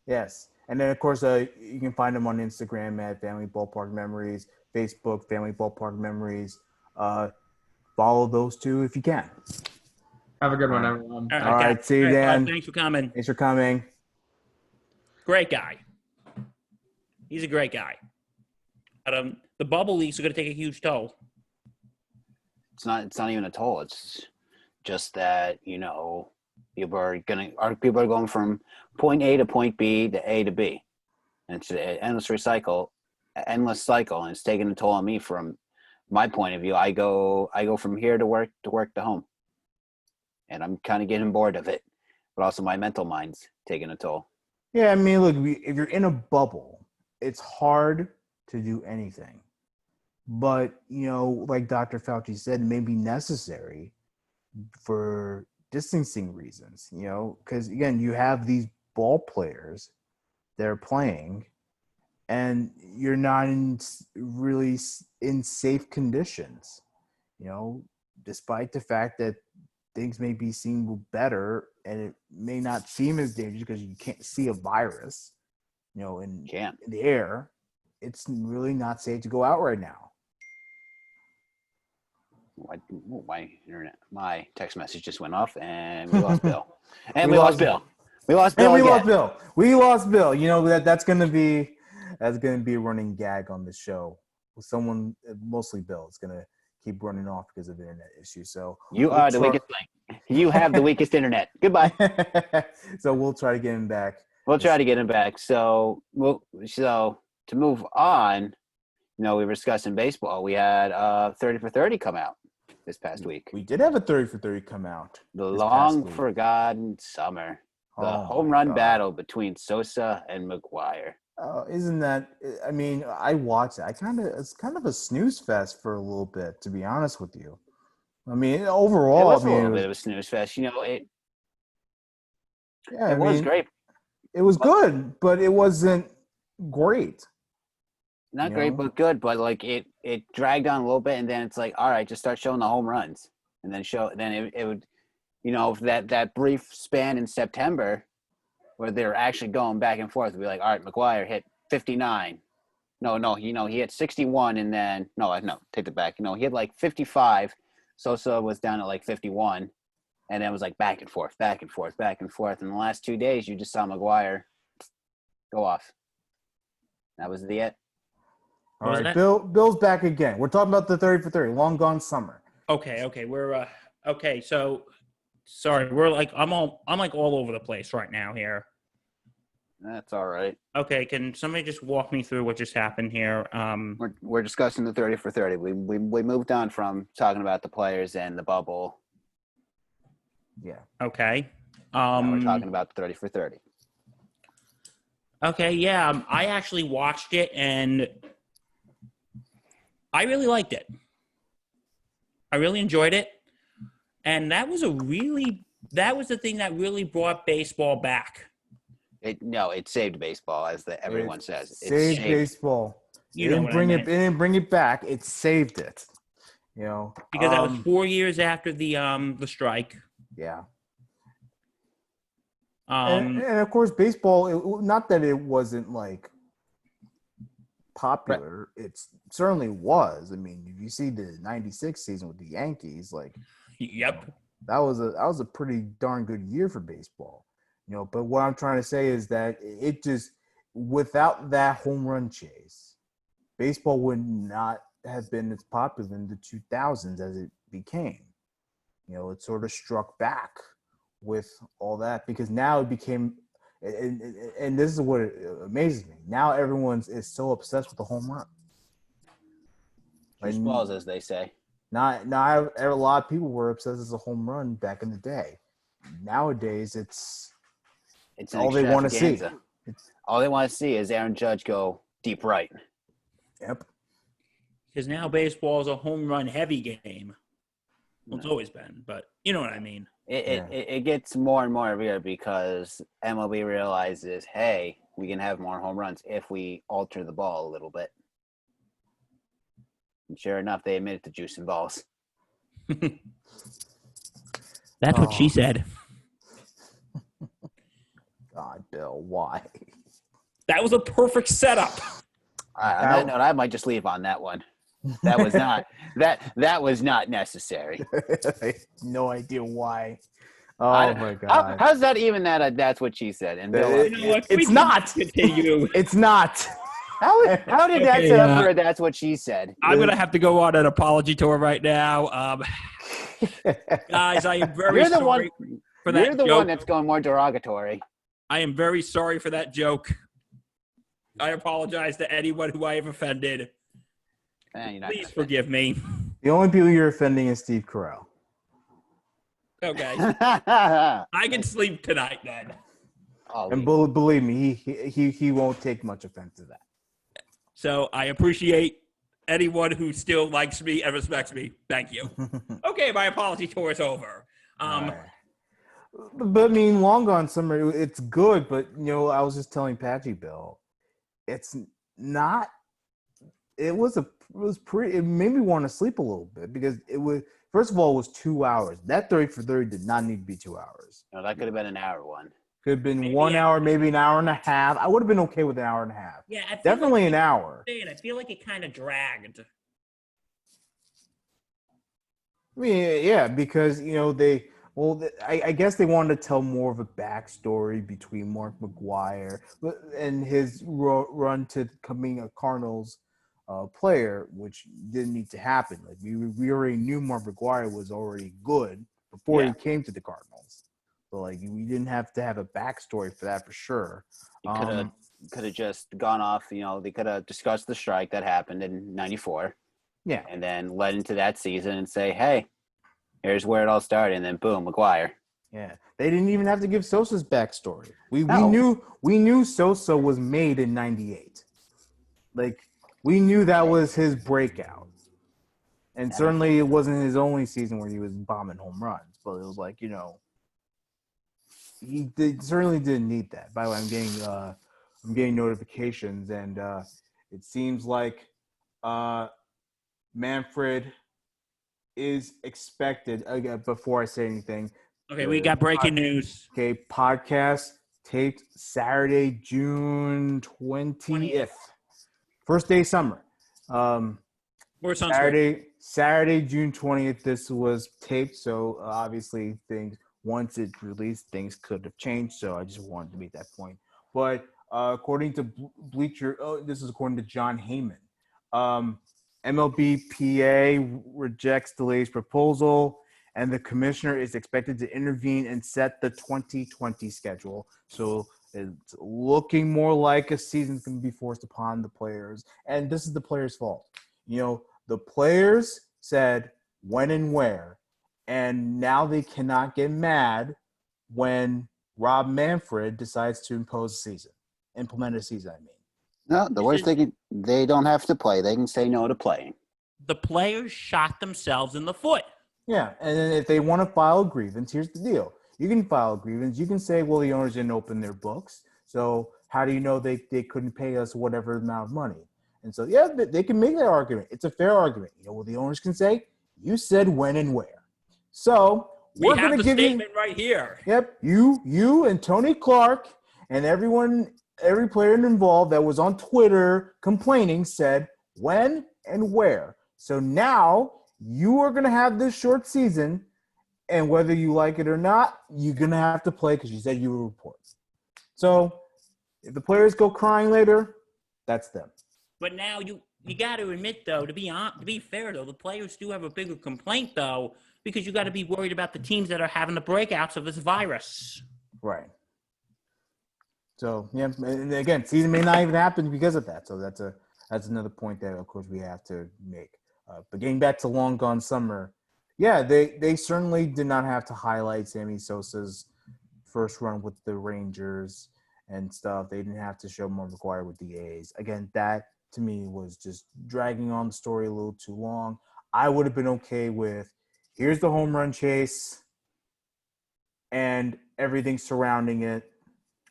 Yes. And then, of course, you can find them on Instagram at Family Ballpark Memories, Facebook, Family Ballpark Memories. Follow those two if you can. Have a good one, everyone. All All right. guys. See you, All right, Dan. guys, thanks for coming. Thanks for coming. Great guy. He's a great guy. But, the bubble leagues are going to take a huge toll. It's not even a toll. It's just that, people are going from point A to point B to A to B. And it's an endless cycle, and it's taking a toll on me from my point of view. I go from here to work to home. And I'm kind of getting bored of it. But also my mental mind's taking a toll. Yeah, I mean, look, if you're in a bubble, it's hard to do anything. But, like Dr. Fauci said, it may be necessary for distancing reasons, because, again, you have these ball players that are playing, and you're not really in safe conditions. Despite the fact that things may be seen better and it may not seem as dangerous because you can't see a virus, in the air, it's really not safe to go out right now. My text message just went off, and we lost Bill. And we lost Bill. We lost Bill. We lost Bill. That's gonna be a running gag on the show. Someone, mostly Bill, is gonna keep running off because of internet issues. So you are the weakest link. You have the weakest internet. Goodbye. So we'll try to get him back. We'll try to get him back. So to move on, we were discussing baseball. We had 30 for 30 come out this past week. We did have a 30 for 30 come out. The long forgotten summer. The home run battle between Sosa and McGuire. Oh, isn't that? I mean, I watched it. It's kind of a snooze fest for a little bit, to be honest with you. I mean, overall, it was a little bit of a snooze fest. It was great. It was good, but it wasn't great. Not great, but good. But it dragged on a little bit, and then it's like, all right, just start showing the home runs, and then it would, that brief span in September where they're actually going back and forth. We'd be like, all right, McGuire hit 59. No, he hit 61, and then no, take it back. He had like 55. Sosa was down at like 51, and then it was like back and forth, back and forth, back and forth. In the last 2 days, you just saw McGuire go off. That was it. All right, Bill's back again. We're talking about the 30 for 30, long gone summer. Okay, we're okay. So sorry, we're like I'm like all over the place right now here. That's all right. Okay, can somebody just walk me through what just happened here? We're discussing the 30 for 30. We moved on from talking about the players and the bubble. Yeah. Okay. Now we're talking about the 30 for 30. Okay, yeah. I actually watched it and I really liked it. I really enjoyed it. And that was the thing that really brought baseball back. It saved baseball, as everyone says. It saved baseball. It didn't bring it back. It saved it. Because that was 4 years after the strike. Yeah. And of course, baseball. Not that it wasn't like popular. Right. It certainly was. I mean, if you see the '96 season with the Yankees, yep, that was a pretty darn good year for baseball. But what I'm trying to say is that it just, without that home run chase, baseball would not have been as popular in the 2000s as it became. It sort of struck back with all that because now it became, and this is what amazes me. Now everyone is so obsessed with the home run. Juice balls, as they say. Not a lot of people were obsessed with the home run back in the day. Nowadays, it's all they want to see. All they want to see is Aaron Judge go deep right. Yep. Because now baseball is a home run heavy game. Well, it's always been, but you know what I mean. It gets more and more weird because MLB realizes, hey, we can have more home runs if we alter the ball a little bit. And sure enough, they admitted to juicing balls. That's what she said. God, Bill, why? That was a perfect setup. On that note, I might just leave on that one. That was not that was not necessary. I have no idea why. Oh my God! How's that even that? That's what she said. And Bill, it's not. Continue. It's not. How did that set up for? That's what she said. I'm gonna have to go on an apology tour right now. Guys, I am very sorry for that. You're the one that's going more derogatory. I am very sorry for that joke. I apologize to anyone who I have offended. Please forgive me. The only people you're offending is Steve Carell. Okay. I can sleep tonight then. And believe me, he won't take much offense to that. So I appreciate anyone who still likes me and respects me. Thank you. Okay, my apology tour is over. But I mean, long gone summer, it's good. But I was just telling Patchy, Bill, it's not. It made me want to sleep a little bit because it was, first of all, it was 2 hours. That 30 for 30 did not need to be 2 hours. No, that could have been an hour one. Could have been Maybe 1 an hour, maybe an hour and a half. I would have been okay with an hour and a half. Yeah, I feel Definitely like, an hour. I feel like it kind of dragged. I mean, yeah, because I guess they wanted to tell more of a backstory between Mark McGwire and his run to becoming a Cardinals player, which didn't need to happen. Like we already knew Mark McGwire was already good before he came to the Cardinals, so like we didn't have to have a backstory for that for sure. You could have just gone off. They could have discussed the strike that happened in '94. Yeah, and then led into that season and say, hey, here's where it all started, and then boom, McGwire. yeah. They didn't even have to give Sosa's backstory. We No. knew Sosa was made in '98. Like we knew that was his breakout, and certainly it wasn't his only season where he was bombing home runs. But it was like he certainly didn't need that. By the way, I'm getting notifications, and it seems like Manfred is expected. Again, before I say anything, Okay, we got breaking news. Okay, podcast taped Saturday, June 20th. First day of summer. Saturday, June 20th. This was taped, so obviously once it's released, things could have changed. So I just wanted to make that point. But according to Bleacher, this is according to John Heyman. MLBPA rejects delay's proposal, and the commissioner is expected to intervene and set the 2020 schedule. So it's looking more like a season's going to be forced upon the players, and this is the players' fault. The players said when and where, and now they cannot get mad when Rob Manfred decides to implement a season. I mean. No, the worst they don't have to play. They can say no to playing. The players shot themselves in the foot. Yeah, and then if they want to file a grievance, here's the deal. You can file a grievance. You can say, well, the owners didn't open their books, so how do you know they couldn't pay us whatever amount of money? And so, yeah, they can make that argument. It's a fair argument. You know what the owners can say? You said when and where. So we're going to give you – right here. Yep, you and Tony Clark and every player involved that was on Twitter complaining said when and where. So now you are going to have this short season, and whether you like it or not, you're going to have to play because you said you would report. So if the players go crying later, that's them. But now you got to admit, though, to be fair, though, the players do have a bigger complaint, though, because you got to be worried about the teams that are having the breakouts of this virus. Right. So, yeah, and again, season may not even happen because of that. So that's another point that, of course, we have to make. But getting back to Long Gone Summer, yeah, they certainly did not have to highlight Sammy Sosa's first run with the Rangers and stuff. They didn't have to show Mark McGwire with the A's. Again, that, to me, was just dragging on the story a little too long. I would have been okay with, here's the home run chase and everything surrounding it.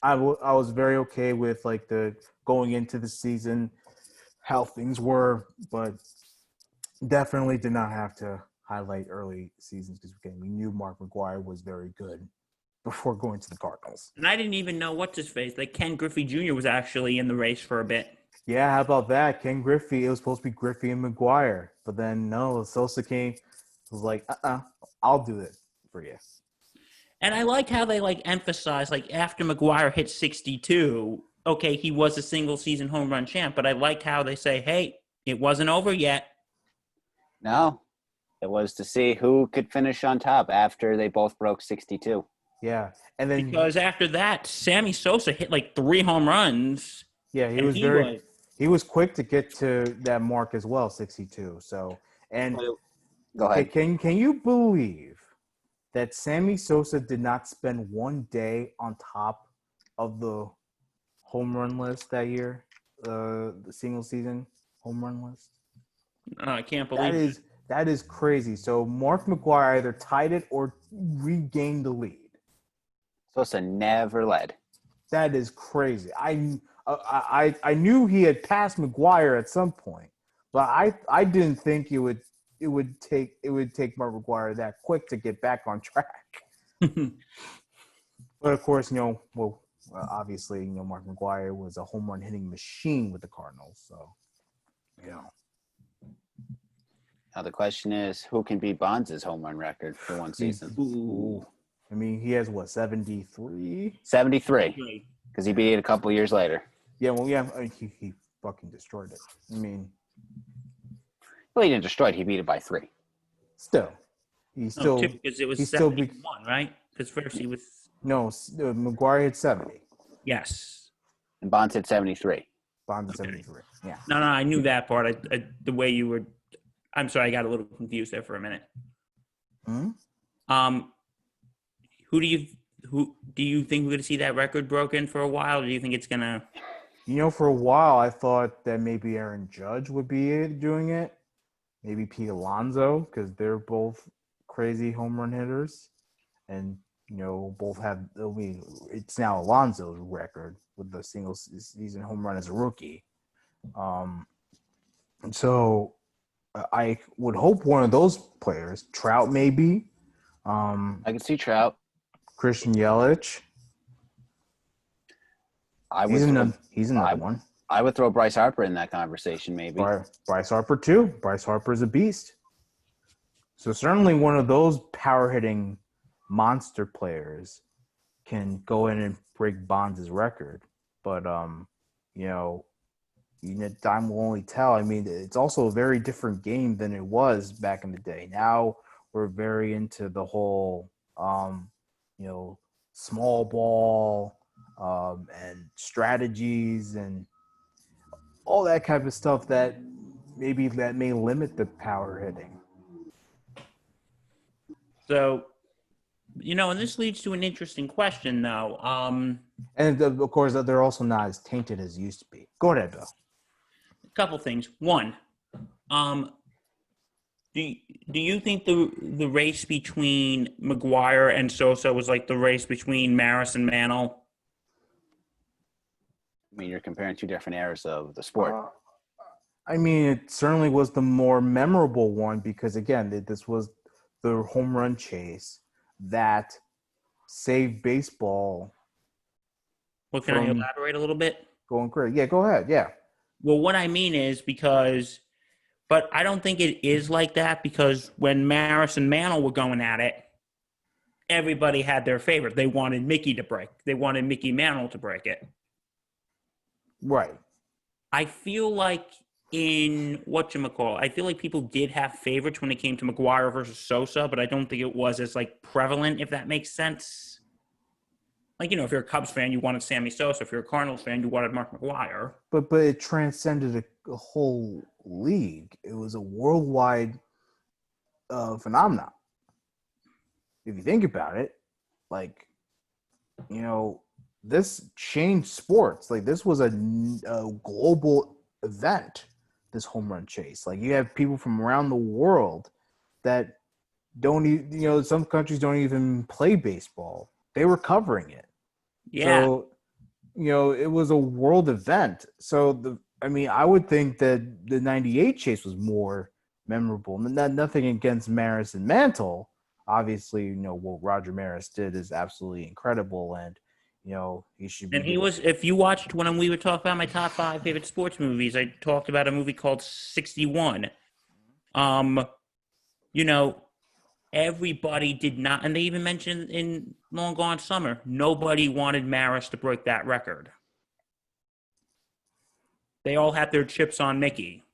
I was very okay with like the going into the season, how things were, but definitely did not have to highlight early seasons because again, we knew Mark McGwire was very good before going to the Cardinals. And I didn't even know what's his face. Like Ken Griffey Jr. was actually in the race for a bit. Yeah, how about that? Ken Griffey. It was supposed to be Griffey and McGwire, but then no, Sosa came. Was like, I'll do it for you. And I like how they emphasize after McGwire hit 62, okay, he was a single season home run champ, but I like how they say, hey, it wasn't over yet. No, it was to see who could finish on top after they both broke 62. Yeah, and then because after that, Sammy Sosa hit 3 home runs. Yeah, he was quick to get to that mark as well, 62. So, and go ahead. Can you believe that Sammy Sosa did not spend one day on top of the home run list that year, the single season home run list? I can't believe it. That is crazy. So Mark McGwire either tied it or regained the lead. Sosa never led. That is crazy. I I knew he had passed McGuire at some point, but I didn't think it would take Mark McGuire that quick to get back on track. But of course, obviously, Mark McGuire was a home run hitting machine with the Cardinals. So, Now the question is, who can beat Bonds' home run record for one season? Ooh. I mean, he has what, 73? 73, because he beat it a couple years later. Yeah, well, yeah, he fucking destroyed it. I mean, Well, he didn't destroy it. He beat it by 3. still, he's still because it was he's still 71, right? Because first he was McGuire hit 70. yes. And Bonds hit 73. Bonds at 73. Yeah. No, I knew that part. The way you were. I'm sorry, I got a little confused there for a minute. Hmm? Who do you think we're going to see that record broken for a while? Or do you think it's going to? For a while, I thought that maybe Aaron Judge would be doing it. Maybe Pete Alonso, because they're both crazy home run hitters. And, both have, it's now Alonso's record with the single season home run as a rookie. So I would hope one of those players, Trout maybe. I can see Trout. Christian Yelich. He's another one. I would throw Bryce Harper in that conversation, maybe. Bryce Harper too. Bryce Harper is a beast. So certainly one of those power hitting monster players can go in and break Bonds' record. But time will only tell. I mean, it's also a very different game than it was back in the day. Now we're very into the whole small ball and strategies and all that kind of stuff that may limit the power hitting. So, and this leads to an interesting question, though. And of course, they're also not as tainted as used to be. Go ahead, Bill. A couple things. One, do you think the race between McGuire and Sosa was like the race between Maris and Mantle? I mean, you're comparing 2 different eras of the sport. It certainly was the more memorable one because, again, this was the home run chase that saved baseball. Well, can I elaborate a little bit? Going great. Yeah, go ahead. Yeah. Well, what I mean is but I don't think it is like that because when Maris and Mantle were going at it, everybody had their favorite. They wanted Mickey to break. They wanted Mickey Mantle to break it. Right. I feel like I feel like people did have favorites when it came to McGuire versus Sosa, but I don't think it was as prevalent, if that makes sense. If you're a Cubs fan, you wanted Sammy Sosa. If you're a Cardinals fan, you wanted Mark McGuire. But it transcended a whole league. It was a worldwide phenomenon. If you think about it, this changed sports. This was a global event, this home run chase. You have people from around the world that don't some countries don't even play baseball. They were covering it. Yeah. So, it was a world event. So I would think that the 98 chase was more memorable. Nothing against Maris and Mantle. Obviously, what Roger Maris did is absolutely incredible, and he should be. And he was. If you watched when we were talking about my top 5 favorite sports movies, I talked about a movie called 61. Everybody did not, and they even mentioned in Long Gone Summer, nobody wanted Maris to break that record. They all had their chips on Mickey.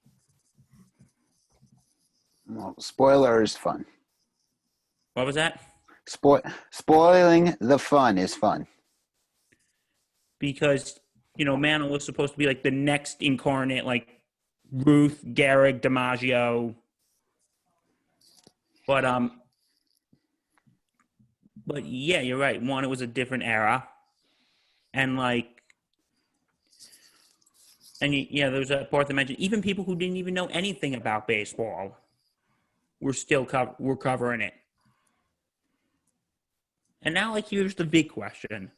Well, spoiler is fun. What was that? Spoiling the fun is fun. Because, Mantle was supposed to be the next incarnate, Ruth, Gehrig, DiMaggio. But yeah, you're right. One, it was a different era. And there was that part that mentioned even people who didn't even know anything about baseball were still covering it. And now, here's the big question.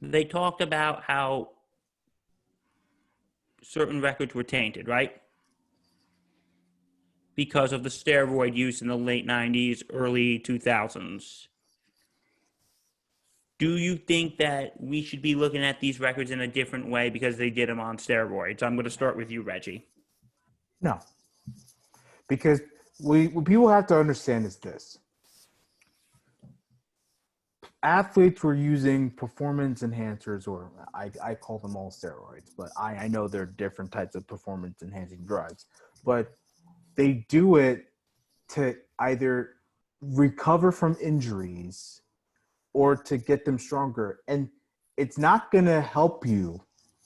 They talked about how certain records were tainted, right? Because of the steroid use in the late 90s, early 2000s. Do you think that we should be looking at these records in a different way because they did them on steroids? I'm going to start with you, Reggie. No, because what people have to understand is this. Athletes were using performance enhancers, or I call them all steroids, but I know there are different types of performance enhancing drugs. But they do it to either recover from injuries or to get them stronger. And it's not going to help you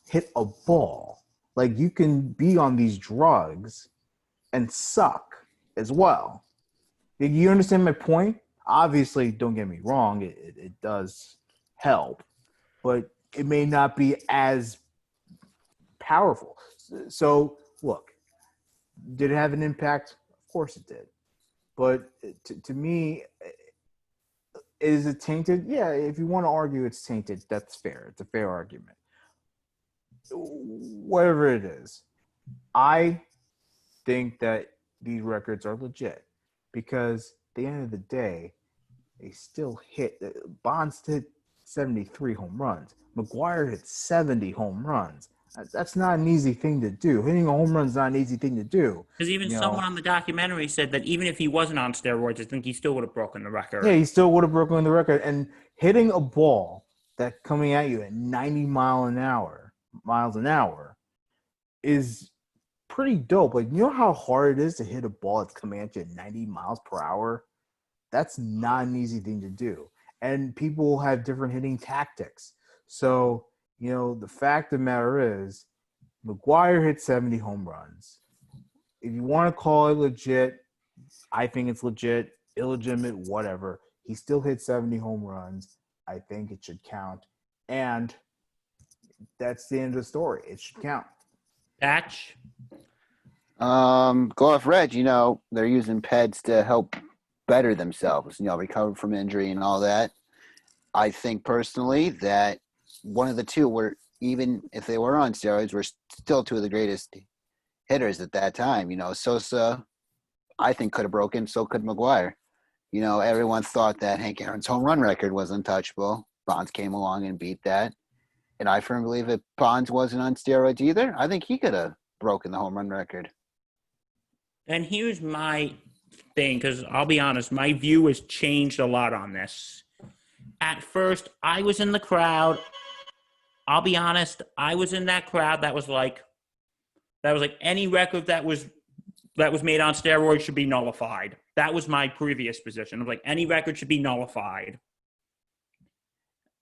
hit a ball. Like, you can be on these drugs and suck as well. You understand my point? Obviously, don't get me wrong, it does help, but it may not be as powerful. So, look, did it have an impact? Of course it did. But to me, is it tainted? Yeah, if you want to argue it's tainted, that's fair. It's a fair argument. Whatever it is, I think that these records are legit because at the end of the day, they still hit. Bonds hit 73 home runs. McGwire hit 70 home runs. That's not an easy thing to do. Hitting a home run is not an easy thing to do. Because even someone on the documentary said that even if he wasn't on steroids, I think he still would have broken the record. Yeah, he still would have broken the record. And hitting a ball that coming at you at 90 miles an hour is pretty dope. Like, you know how hard it is to hit a ball that's coming at you at 90 miles per hour? That's not an easy thing to do. And people have different hitting tactics. So, the fact of the matter is, McGwire hit 70 home runs. If you want to call it legit, I think it's legit, illegitimate, whatever. He still hit 70 home runs. I think it should count. And that's the end of the story. It should count. Patch? Go off Reg, they're using PEDs to help better themselves, recover from injury and all that. I think personally that one of the two were, even if they were on steroids, were still two of the greatest hitters at that time. Sosa, I think, could have broken, so could McGwire. Everyone thought that Hank Aaron's home run record was untouchable. Bonds came along and beat that. And I firmly believe if Bonds wasn't on steroids either, I think he could have broken the home run record. And here's my thing, because I'll be honest, my view has changed a lot on this. At first, I was in the crowd. I'll be honest, I was in that crowd that was like any record that was made on steroids should be nullified. That was my previous position. It was like any record should be nullified.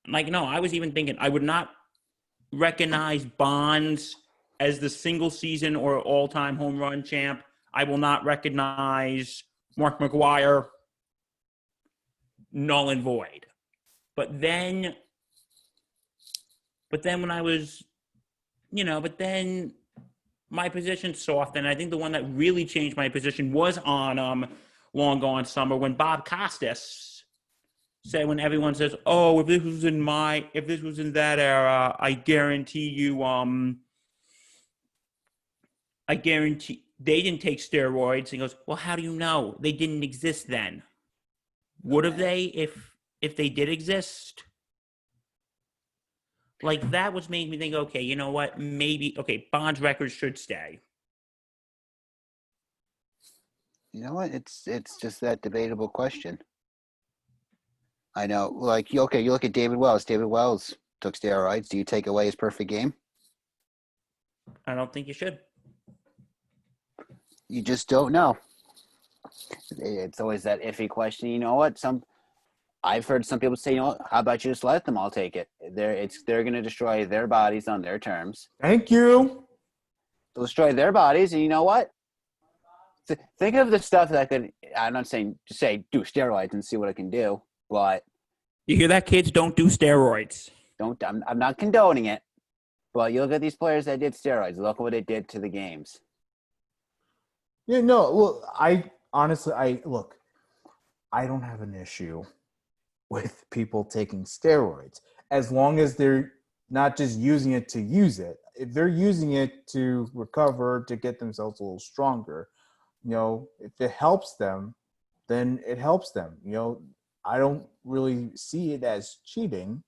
Like, no, I was even thinking I would not recognize Bonds as the single season or all-time home run champ. I will not recognize Mark McGwire, null and void. But then when I was, but then my position softened. I think the one that really changed my position was on Long Gone Summer, when Bob Costas said, when everyone says, "Oh, if this was in that era, I guarantee they didn't take steroids." He goes, "Well, how do you know? They didn't exist then. Would have they if they did exist?" Like, that was made me think, okay, you know what? Maybe, okay, Bonds records should stay. You know what? It's just that debatable question. I know, like, okay, you look at David Wells. David Wells took steroids. Do you take away his perfect game? I don't think you should. You just don't know. It's always that iffy question. You know what? I've heard some people say, how about you just let them all take it? They're going to destroy their bodies on their terms. Thank you. They'll destroy their bodies, and you know what? Think of the stuff that could. I'm not saying just say do steroids and see what it can do, but you hear that, kids? Don't do steroids. I'm not condoning it, but you look at these players that did steroids. Look what it did to the games. Yeah, no. Well, I don't have an issue with people taking steroids as long as they're not just using it to use it. if they're using it to recover, to get themselves a little stronger, if it helps them, then it helps them. I don't really see it as cheating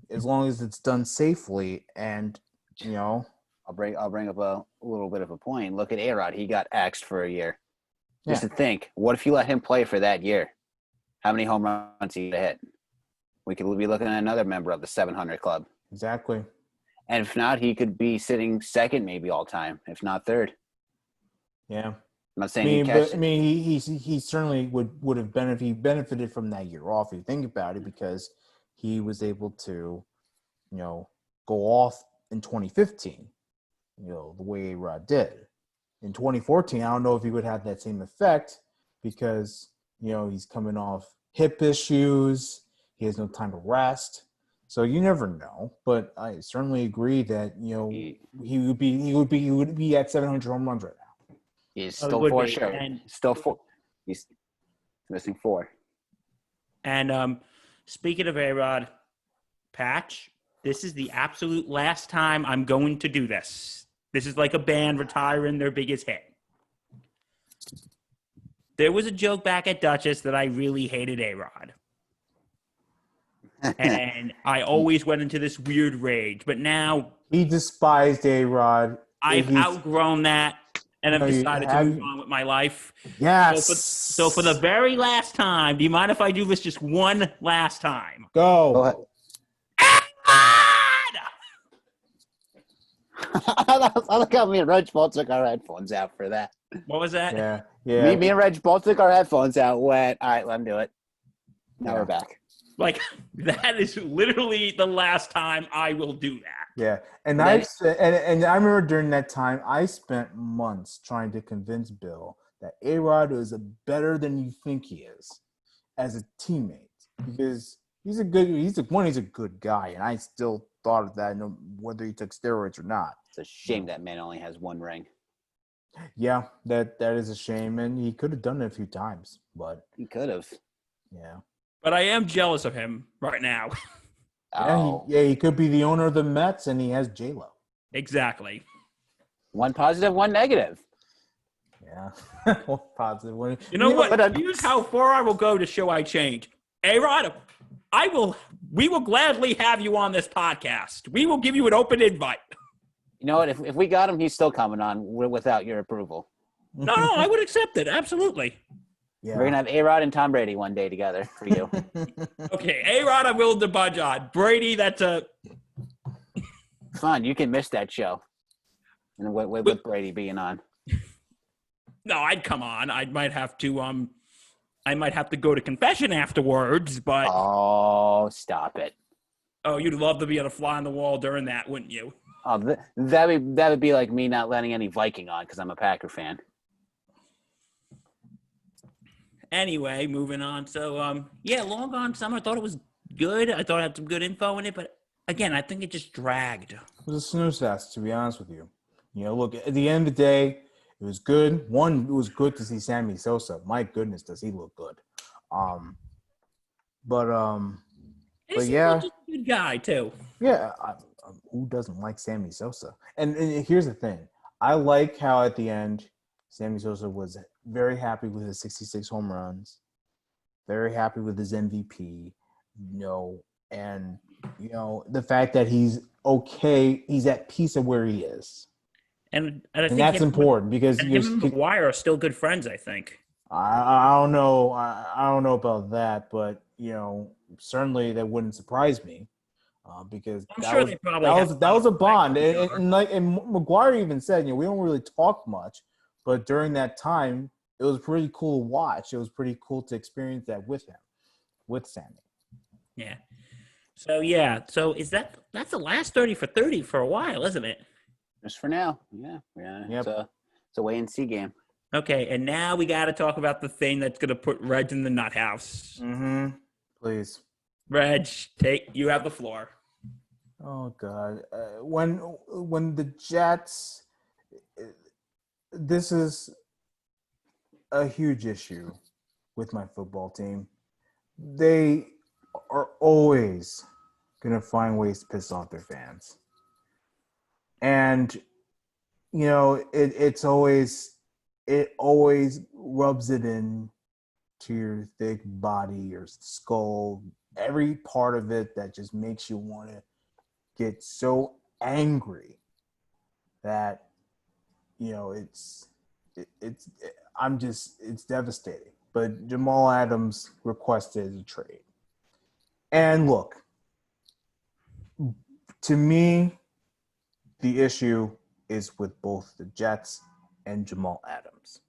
as long as it's done safely. And, I'll bring up a little bit of a point. Look at A-Rod. He got axed for a year. Just to think, what if you let him play for that year? How many home runs he hit? We could be looking at another member of the 700 club. Exactly. And if not, he could be sitting second maybe all time, if not third. Yeah. I'm not saying he certainly would have benefited from that year off if you think about it, because he was able to, go off in 2015, the way A-Rod did. In 2014, I don't know if he would have that same effect because, he's coming off hip issues. He has no time to rest. So you never know. But I certainly agree that, he would be at 700 home runs right now. He's still four short. He's missing 4. And speaking of A-Rod, Patch, this is the absolute last time I'm going to do this. This is like a band retiring their biggest hit. There was a joke back at Duchess that I really hated A-Rod. And I always went into this weird rage. But now he despised A-Rod. I've outgrown that, and I've decided to move on with my life. Yes. So for the very last time, do you mind if I do this just one last time? Go ahead. I look how me and Reg both took our headphones out for that. What was that? Yeah. Me and Reg both took our headphones out. Went, all right, let him do it. Now we're back. Like, that is literally the last time I will do that. Yeah, and I remember during that time, I spent months trying to convince Bill that A-Rod is better than you think he is as a teammate, because he's a good guy, and I still thought of that, whether he took steroids or not. It's a shame that man only has 1 ring. Yeah, that is a shame, and he could have done it a few times, but he could have. Yeah. But I am jealous of him right now. He could be the owner of the Mets, and he has J-Lo. Exactly. 1 positive, 1 negative. Yeah. 1 positive, 1. You know what? Here's how far I will go to show I change. A-Rod, we will gladly have you on this podcast. We will give you an open invite. You know what? If we got him, he's still coming on without your approval. No, I would accept it. Absolutely. Yeah. We're going to have A-Rod and Tom Brady one day together for you. Okay, A-Rod, I'm willing to budge on. Brady, that's a... Fun. You can miss that show. And with Brady being on. No, I'd come on. I might have to go to confession afterwards, but... Oh, stop it. Oh, you'd love to be on a fly on the wall during that, wouldn't you? Oh, that would be like me not letting any Viking on because I'm a Packer fan. Anyway, moving on. So, Long Gone Summer, I thought it was good. I thought it had some good info in it, but again, I think it just dragged. It was a snooze fest, to be honest with you. Look, at the end of the day, it was good. One, it was good to see Sammy Sosa. My goodness, does he look good. But yeah. He's a good guy, too. Yeah, who doesn't like Sammy Sosa? And here's the thing. I like how at the end, Sammy Sosa was very happy with his 66 home runs, very happy with his MVP, and, the fact that he's okay, he's at peace of where he is. And I think that's important because him and McGuire are still good friends, I think. I don't know. I don't know about that, but, certainly that wouldn't surprise me. Because that was a bond, and McGuire even said, we don't really talk much, but during that time, it was pretty cool to watch. It was pretty cool to experience that with him, with Sammy. Yeah. So that's the last 30 for 30 for a while, isn't it? Just for now, yeah. Yep. It's a wait-and-see game. Okay, and now we got to talk about the thing that's going to put Reg in the nut house. Mm-hmm. Please. Reg, you have the floor. Oh God! When the Jets, this is a huge issue with my football team. They are always gonna find ways to piss off their fans, And it always rubs it in to your thick body, your skull, every part of it that just makes you want to get so angry that it's devastating. But Jamal Adams requested a trade. And look, to me, the issue is with both the Jets and Jamal Adams.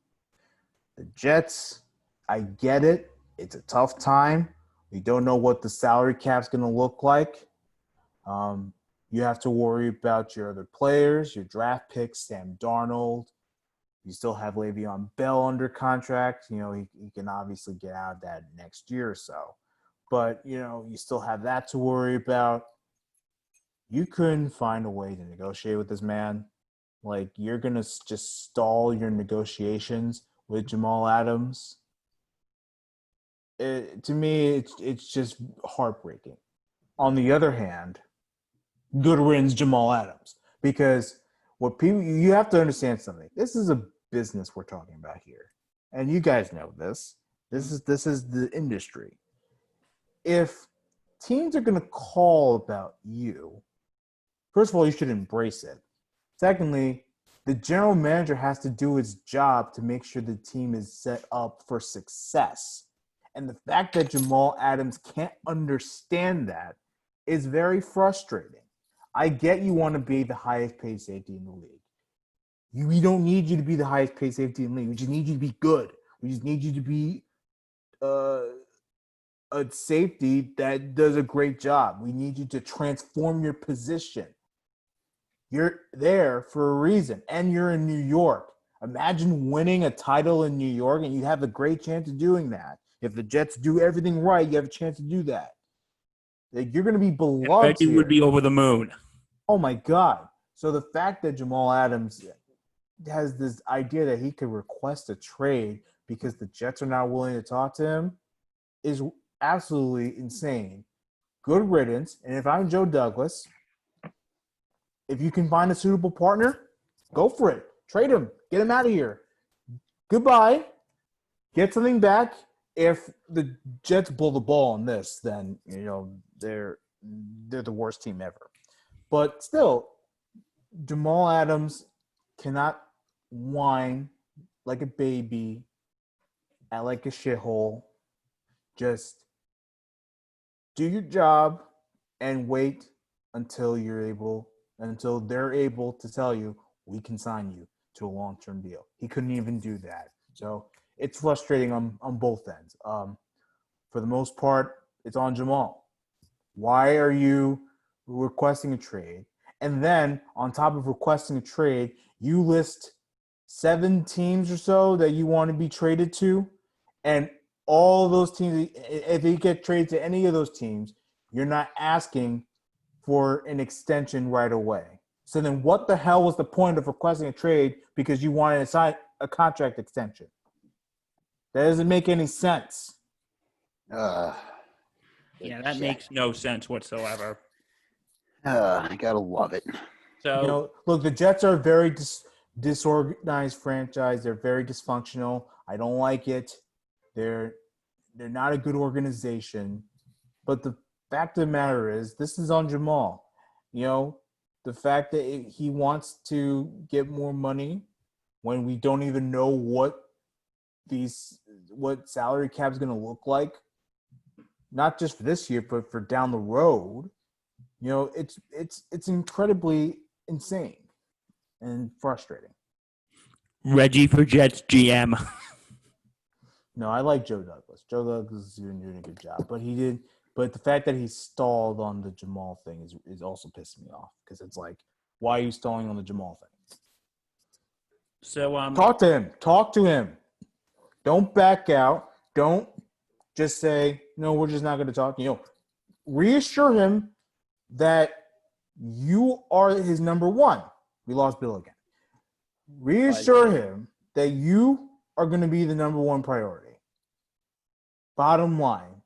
The Jets, I get it. It's a tough time. We don't know what the salary cap's going to look like. You have to worry about your other players, your draft picks, Sam Darnold. You still have Le'Veon Bell under contract. He can obviously get out of that next year or so. But, you still have that to worry about. You couldn't find a way to negotiate with this man. Like, you're going to just stall your negotiations with Jamal Adams. To me, it's just heartbreaking. On the other hand, good riddance Jamal Adams. Because you have to understand something. This is a business we're talking about here. And you guys know this. This is the industry. If teams are going to call about you, first of all, you should embrace it. Secondly, the general manager has to do his job to make sure the team is set up for success. And the fact that Jamal Adams can't understand that is very frustrating. I get you want to be the highest paid safety in the league. We don't need you to be the highest paid safety in the league. We just need you to be good. We just need you to be a safety that does a great job. We need you to transform your position. You're there for a reason, and you're in New York. Imagine winning a title in New York, and you have a great chance of doing that. If the Jets do everything right, you have a chance to do that. Like, you're going to be beloved Reggie here. would be over the moon. Oh, my God. So the fact that Jamal Adams has this idea that he could request a trade because the Jets are not willing to talk to him is absolutely insane. Good riddance. And if I'm Joe Douglas, if you can find a suitable partner, go for it. Trade him. Get him out of here. Goodbye. Get something back. If the Jets blow the ball on this, then they're the worst team ever. But still, Jamal Adams cannot whine like a baby, act like a shithole. Just do your job and wait until they're able to tell you, we can sign you to a long-term deal. He couldn't even do that. So it's frustrating on both ends. For the most part, it's on Jamal. Why are you requesting a trade? And then on top of requesting a trade, you list 7 teams or so that you want to be traded to. And all those teams, if you get traded to any of those teams, you're not asking for an extension right away. So then what the hell was the point of requesting a trade because you wanted to sign a contract extension? That doesn't make any sense. Yeah, that makes no sense whatsoever. I gotta love it. So, Look, the Jets are a very disorganized franchise. They're very dysfunctional. I don't like it. They're not a good organization. But the fact of the matter is, this is on Jamal. The fact that he wants to get more money when we don't even know what salary cap is going to look like, not just for this year, but for down the road. It's incredibly insane and frustrating. Reggie for Jets GM. No, I like Joe Douglas. Joe Douglas is doing a good job, but the fact that he stalled on the Jamal thing is also pissing me off because it's like, why are you stalling on the Jamal thing? So Talk to him. Don't back out. Don't just say, no, we're just not going to talk. Reassure him that you are his number one. We lost Bill again. Reassure him that you are going to be the number one priority. Bottom line.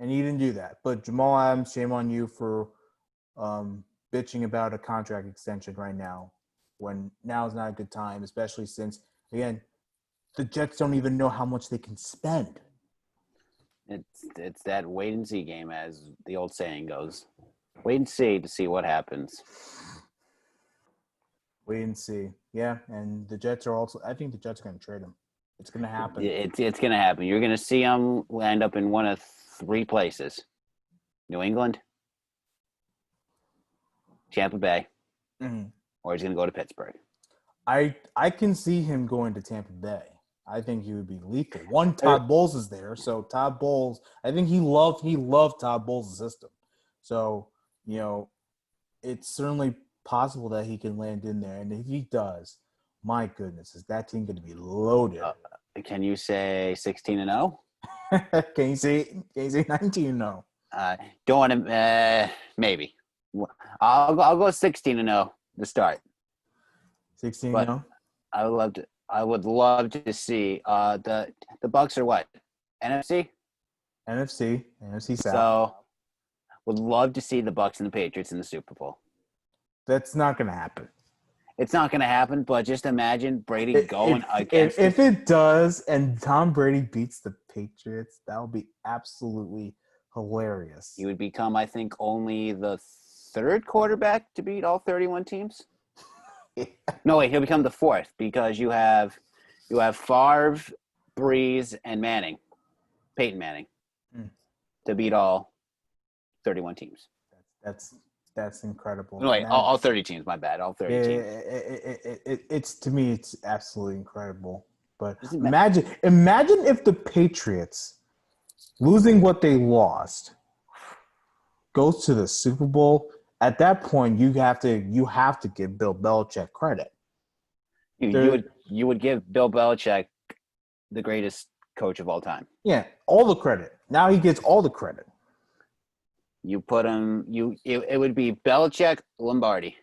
And he didn't do that. But Jamal Adams, shame on you for bitching about a contract extension right now when now is not a good time, especially since, again, the Jets don't even know how much they can spend. It's that wait and see game, as the old saying goes. Wait and see to see what happens. Wait and see. Yeah, and the Jets are also – I think the Jets are going to trade him. It's going to happen. It's going to happen. You're going to see him end up in one of three places. New England, Tampa Bay, or he's going to go to Pittsburgh. I can see him going to Tampa Bay. I think he would be lethal. One, Todd Bowles is there, so Todd Bowles. I think he loved Todd Bowles' system. So it's certainly possible that he can land in there, and if he does, my goodness, is that team going to be loaded? Can you say 16-0? Can you say 19-0? Don't want to. Maybe. I'll go 16-0 to start. 16-0. I would love to see the Bucks are what? NFC South. So would love to see the Bucks and the Patriots in the Super Bowl. That's not going to happen. It's not going to happen, but just imagine Brady going against. If it does, and Tom Brady beats the Patriots, that would be absolutely hilarious. He would become, I think, only the third quarterback to beat all 31 teams. No, wait, he'll become the fourth because you have Favre, Breeze, and Peyton Manning, to beat all 31 teams. That's incredible. No, wait, all 30 teams. My bad, all 30 teams. It's to me, it's absolutely incredible. But imagine if the Patriots, losing what they lost, goes to the Super Bowl. At that point, you have to give Bill Belichick credit. You would give Bill Belichick the greatest coach of all time. Yeah, all the credit. Now he gets all the credit. You put him. It would be Belichick, Lombardi.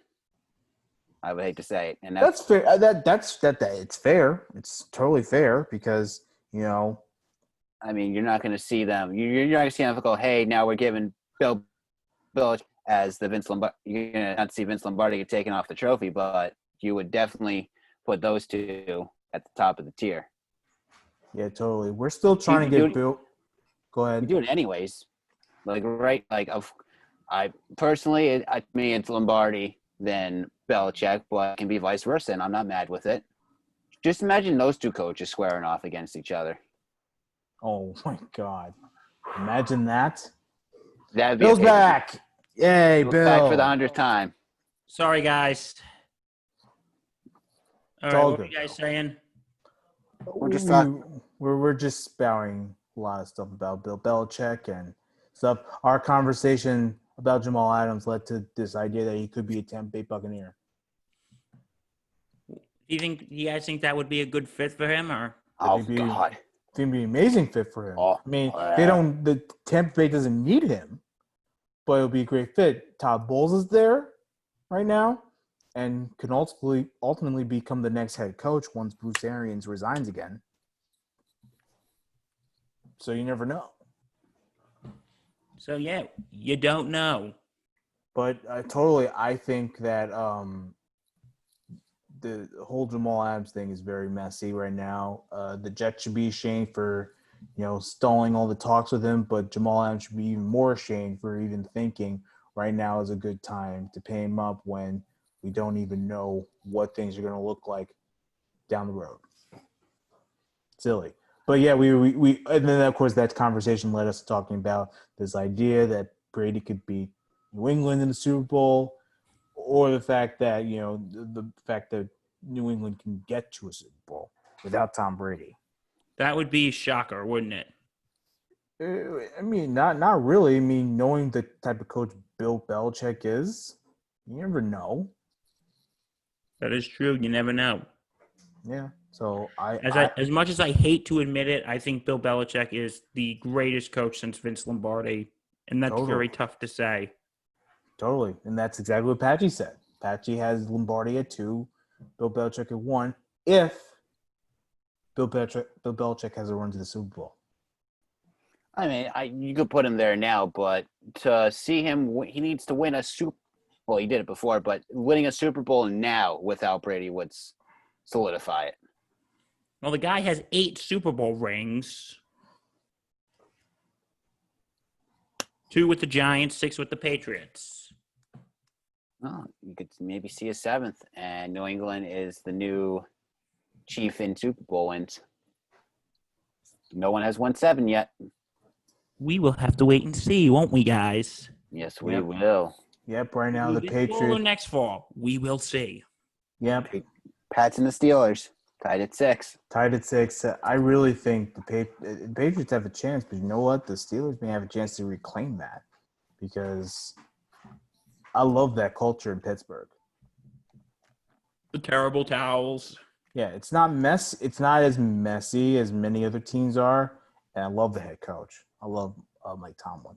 I would hate to say it, and that's fair. It's fair. It's totally fair because I mean, you're not going to see them. You're not going to see them go, hey, now we're giving Bill Belichick as the Vince Lombardi. You're going to not see Vince Lombardi get taken off the trophy, but you would definitely put those two at the top of the tier. Yeah, totally. We're still trying to get Bill. Go ahead. You do it anyways. I personally, to me, it's Lombardi then Belichick, but it can be vice versa, and I'm not mad with it. Just imagine those two coaches squaring off against each other. Oh my God! Imagine that. Bill's back. Yay, Bill! Back for the 100th time. Sorry, guys. All right, what were you guys saying? We're just spouting a lot of stuff about Bill Belichick and stuff. Our conversation about Jamal Adams led to this idea that he could be a Tampa Bay Buccaneer. Do you guys think that would be a good fit for him, or? God. It's gonna be an amazing fit for him. Oh, I mean, the Tampa Bay doesn't need him, but it'll be a great fit. Todd Bowles is there right now and can ultimately become the next head coach once Bruce Arians resigns again. So you never know. So yeah, you don't know. But I think that the whole Jamal Adams thing is very messy right now. The Jets should be ashamed for, stalling all the talks with him, but Jamal Adams should be even more ashamed for even thinking right now is a good time to pay him up when we don't even know what things are going to look like down the road. Silly. But yeah, we and then of course that conversation led us to talking about this idea that Brady could beat New England in the Super Bowl, or the fact that the fact that New England can get to a Super Bowl without Tom Brady. That would be a shocker, wouldn't it? I mean, not really. I mean, knowing the type of coach Bill Belichick is, you never know. That is true. You never know. Yeah. So as much as I hate to admit it, I think Bill Belichick is the greatest coach since Vince Lombardi, and that's very tough to say. Totally, and that's exactly what Patchy said. Patchy has Lombardi at 2, Bill Belichick at 1. If Bill Belichick has a run to the Super Bowl. I mean, you could put him there now, but to see him, he needs to win a Super. Well, he did it before, but winning a Super Bowl now without Brady would solidify it. Well, the guy has 8 Super Bowl rings. 2 with the Giants, 6 with the Patriots. Oh, you could maybe see a 7th, and New England is the new chief in Super Bowl wins. No one has won 7 yet. We will have to wait and see, won't we, guys? Yes, we Yep. will. Yep. Right now, the This fall or Patriots. next fall, we will see. Yep. Pats and the Steelers tied at 6. Tied at 6. I really think the Patriots have a chance, but you know what? The Steelers may have a chance to reclaim that because I love that culture in Pittsburgh. The terrible towels. Yeah, it's not It's not as messy as many other teams are, and I love the head coach. I love Mike Tomlin.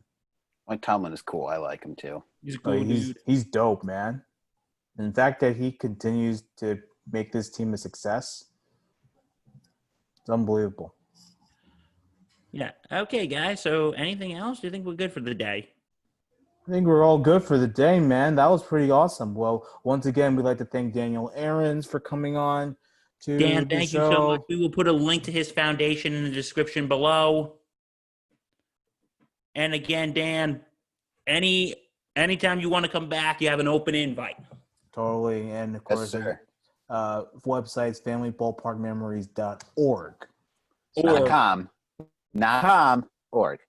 Mike Tomlin is cool. I like him too. He's a cool dude. He's dope, man. And the fact that he continues to make this team a success, it's unbelievable. Yeah. Okay, guys. So anything else? Do you think we're good for the day? I think we're all good for the day, man. That was pretty awesome. Well, once again, we'd like to thank Daniel Arons for coming on to Dan, the thank show. you so much. We will put a link to his foundation in the description below. And again, Dan, anytime you want to come back, you have an open invite. Totally. And, of Yes, course, sir. websites, familyballparkmemories.org. Not com. Not com. Org.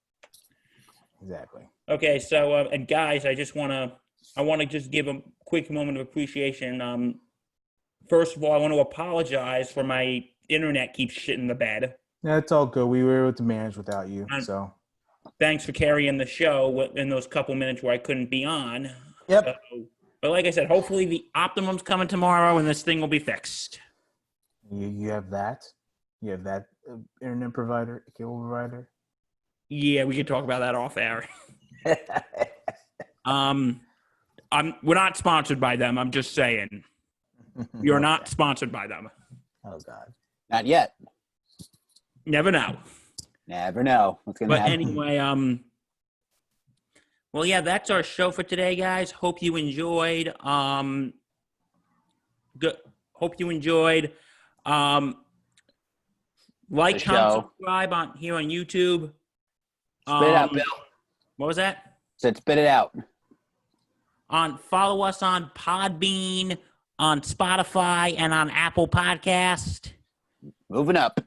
Exactly. Okay, so and guys, I want to just give a quick moment of appreciation. First of all, I want to apologize for my internet keeps shitting the bed. Yeah, it's all good. We were able to manage without you. So Thanks for carrying the show in those couple minutes where I couldn't be on. Yep. But like I said, hopefully the Optimum's coming tomorrow and this thing will be fixed. you have that. You have that internet provider, cable provider. Yeah, we could talk about that off air. We're not sponsored by them. I'm just saying. We are not sponsored by them. Oh God. Not yet. Never know. Never know what's going to But happen. anyway, well, yeah, that's our show for today, guys. Hope you enjoyed. Good. Hope you enjoyed. Like, The comment, show. subscribe on here on YouTube. Spit it out, Bill. What was that? Said spit it out. Follow us on Podbean, on Spotify, and on Apple Podcast. Moving up.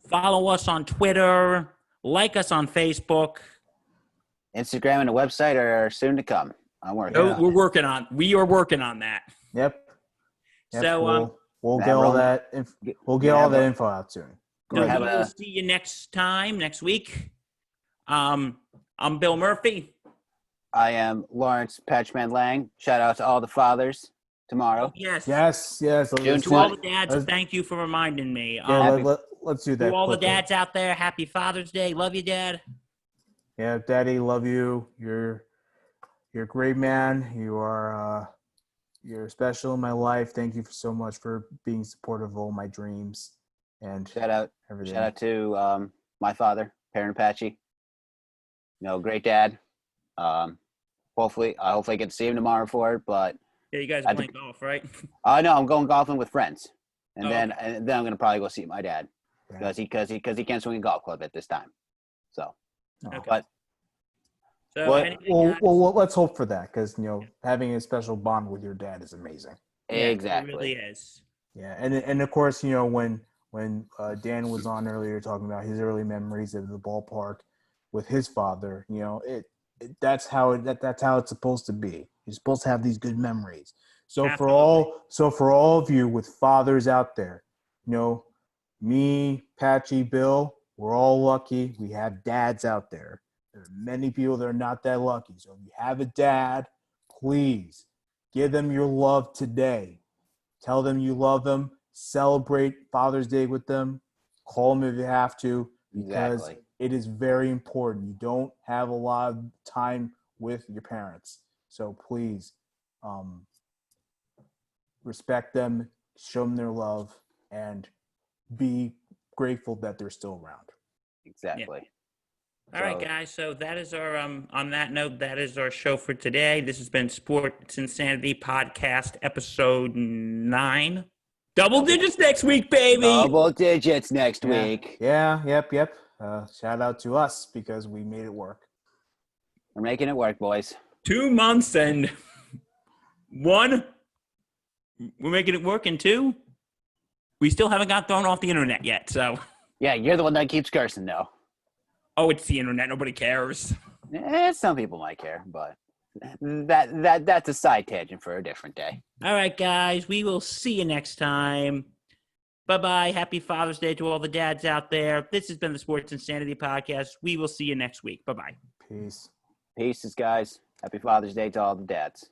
Follow us on Twitter. Like us on Facebook. Instagram and a website are soon to come. I'm working on it. We are working on that. Yep. So, we'll Matt get all Roman- that. We'll get all that info out soon. Go So ahead. we will see you next week. I'm Bill Murphy. I am Lawrence Patchman Lang. Shout out to all the fathers tomorrow. Yes. Yes. June To all the 20th. dads, thank you for reminding me. Let's do that. To all the quickly. dads out there, happy Father's Day. Love you, Dad. Yeah, Daddy, love you. You're a great man. You're special in my life. Thank you so much for being supportive of all my dreams and Shout out everything. to my father, parent Patchy. Great dad. Hopefully I get to see him tomorrow for it. But Yeah, you guys are playing golf, right? no, I'm going golfing with friends, and Oh, then I'm gonna probably go see my dad Yeah. because he can't swing a golf club at this time. So, Oh. Okay. but So, What- anyway, guys, Well, let's hope for that because having a special bond with your dad is amazing. yeah, exactly. It really is. Yeah, and of course when Dan was on earlier talking about his early memories of the ballpark with his father, that's how it's supposed to be. You're supposed to have these good memories. So for all of you with fathers out there, me, Patchy, Bill, we're all lucky. We have dads out there. There are many people that are not that lucky. So if you have a dad, please give them your love today. Tell them you love them. Celebrate Father's Day with them. Call them if you have to, because Exactly. it is very important. You don't have a lot of time with your parents. So please respect them, show them their love, and be grateful that they're still around. Exactly. All right, guys. So that is our on that note, that is our show for today. This has been Sports Insanity Podcast episode 9. Double digits next week, baby. Double digits next week. Yeah, yep. Shout out to us because we made it work. We're making it work, boys. 2 months and 1. We're making it work in 2. We still haven't got thrown off the internet yet, so. Yeah, you're the one that keeps cursing, though. Oh, it's the internet. Nobody cares. Some people might care, but that's a side tangent for a different day. All right, guys. We will see you next time. Bye-bye. Happy Father's Day to all the dads out there. This has been the Sports Insanity Podcast. We will see you next week. Bye-bye. Peace. Peace, guys. Happy Father's Day to all the dads.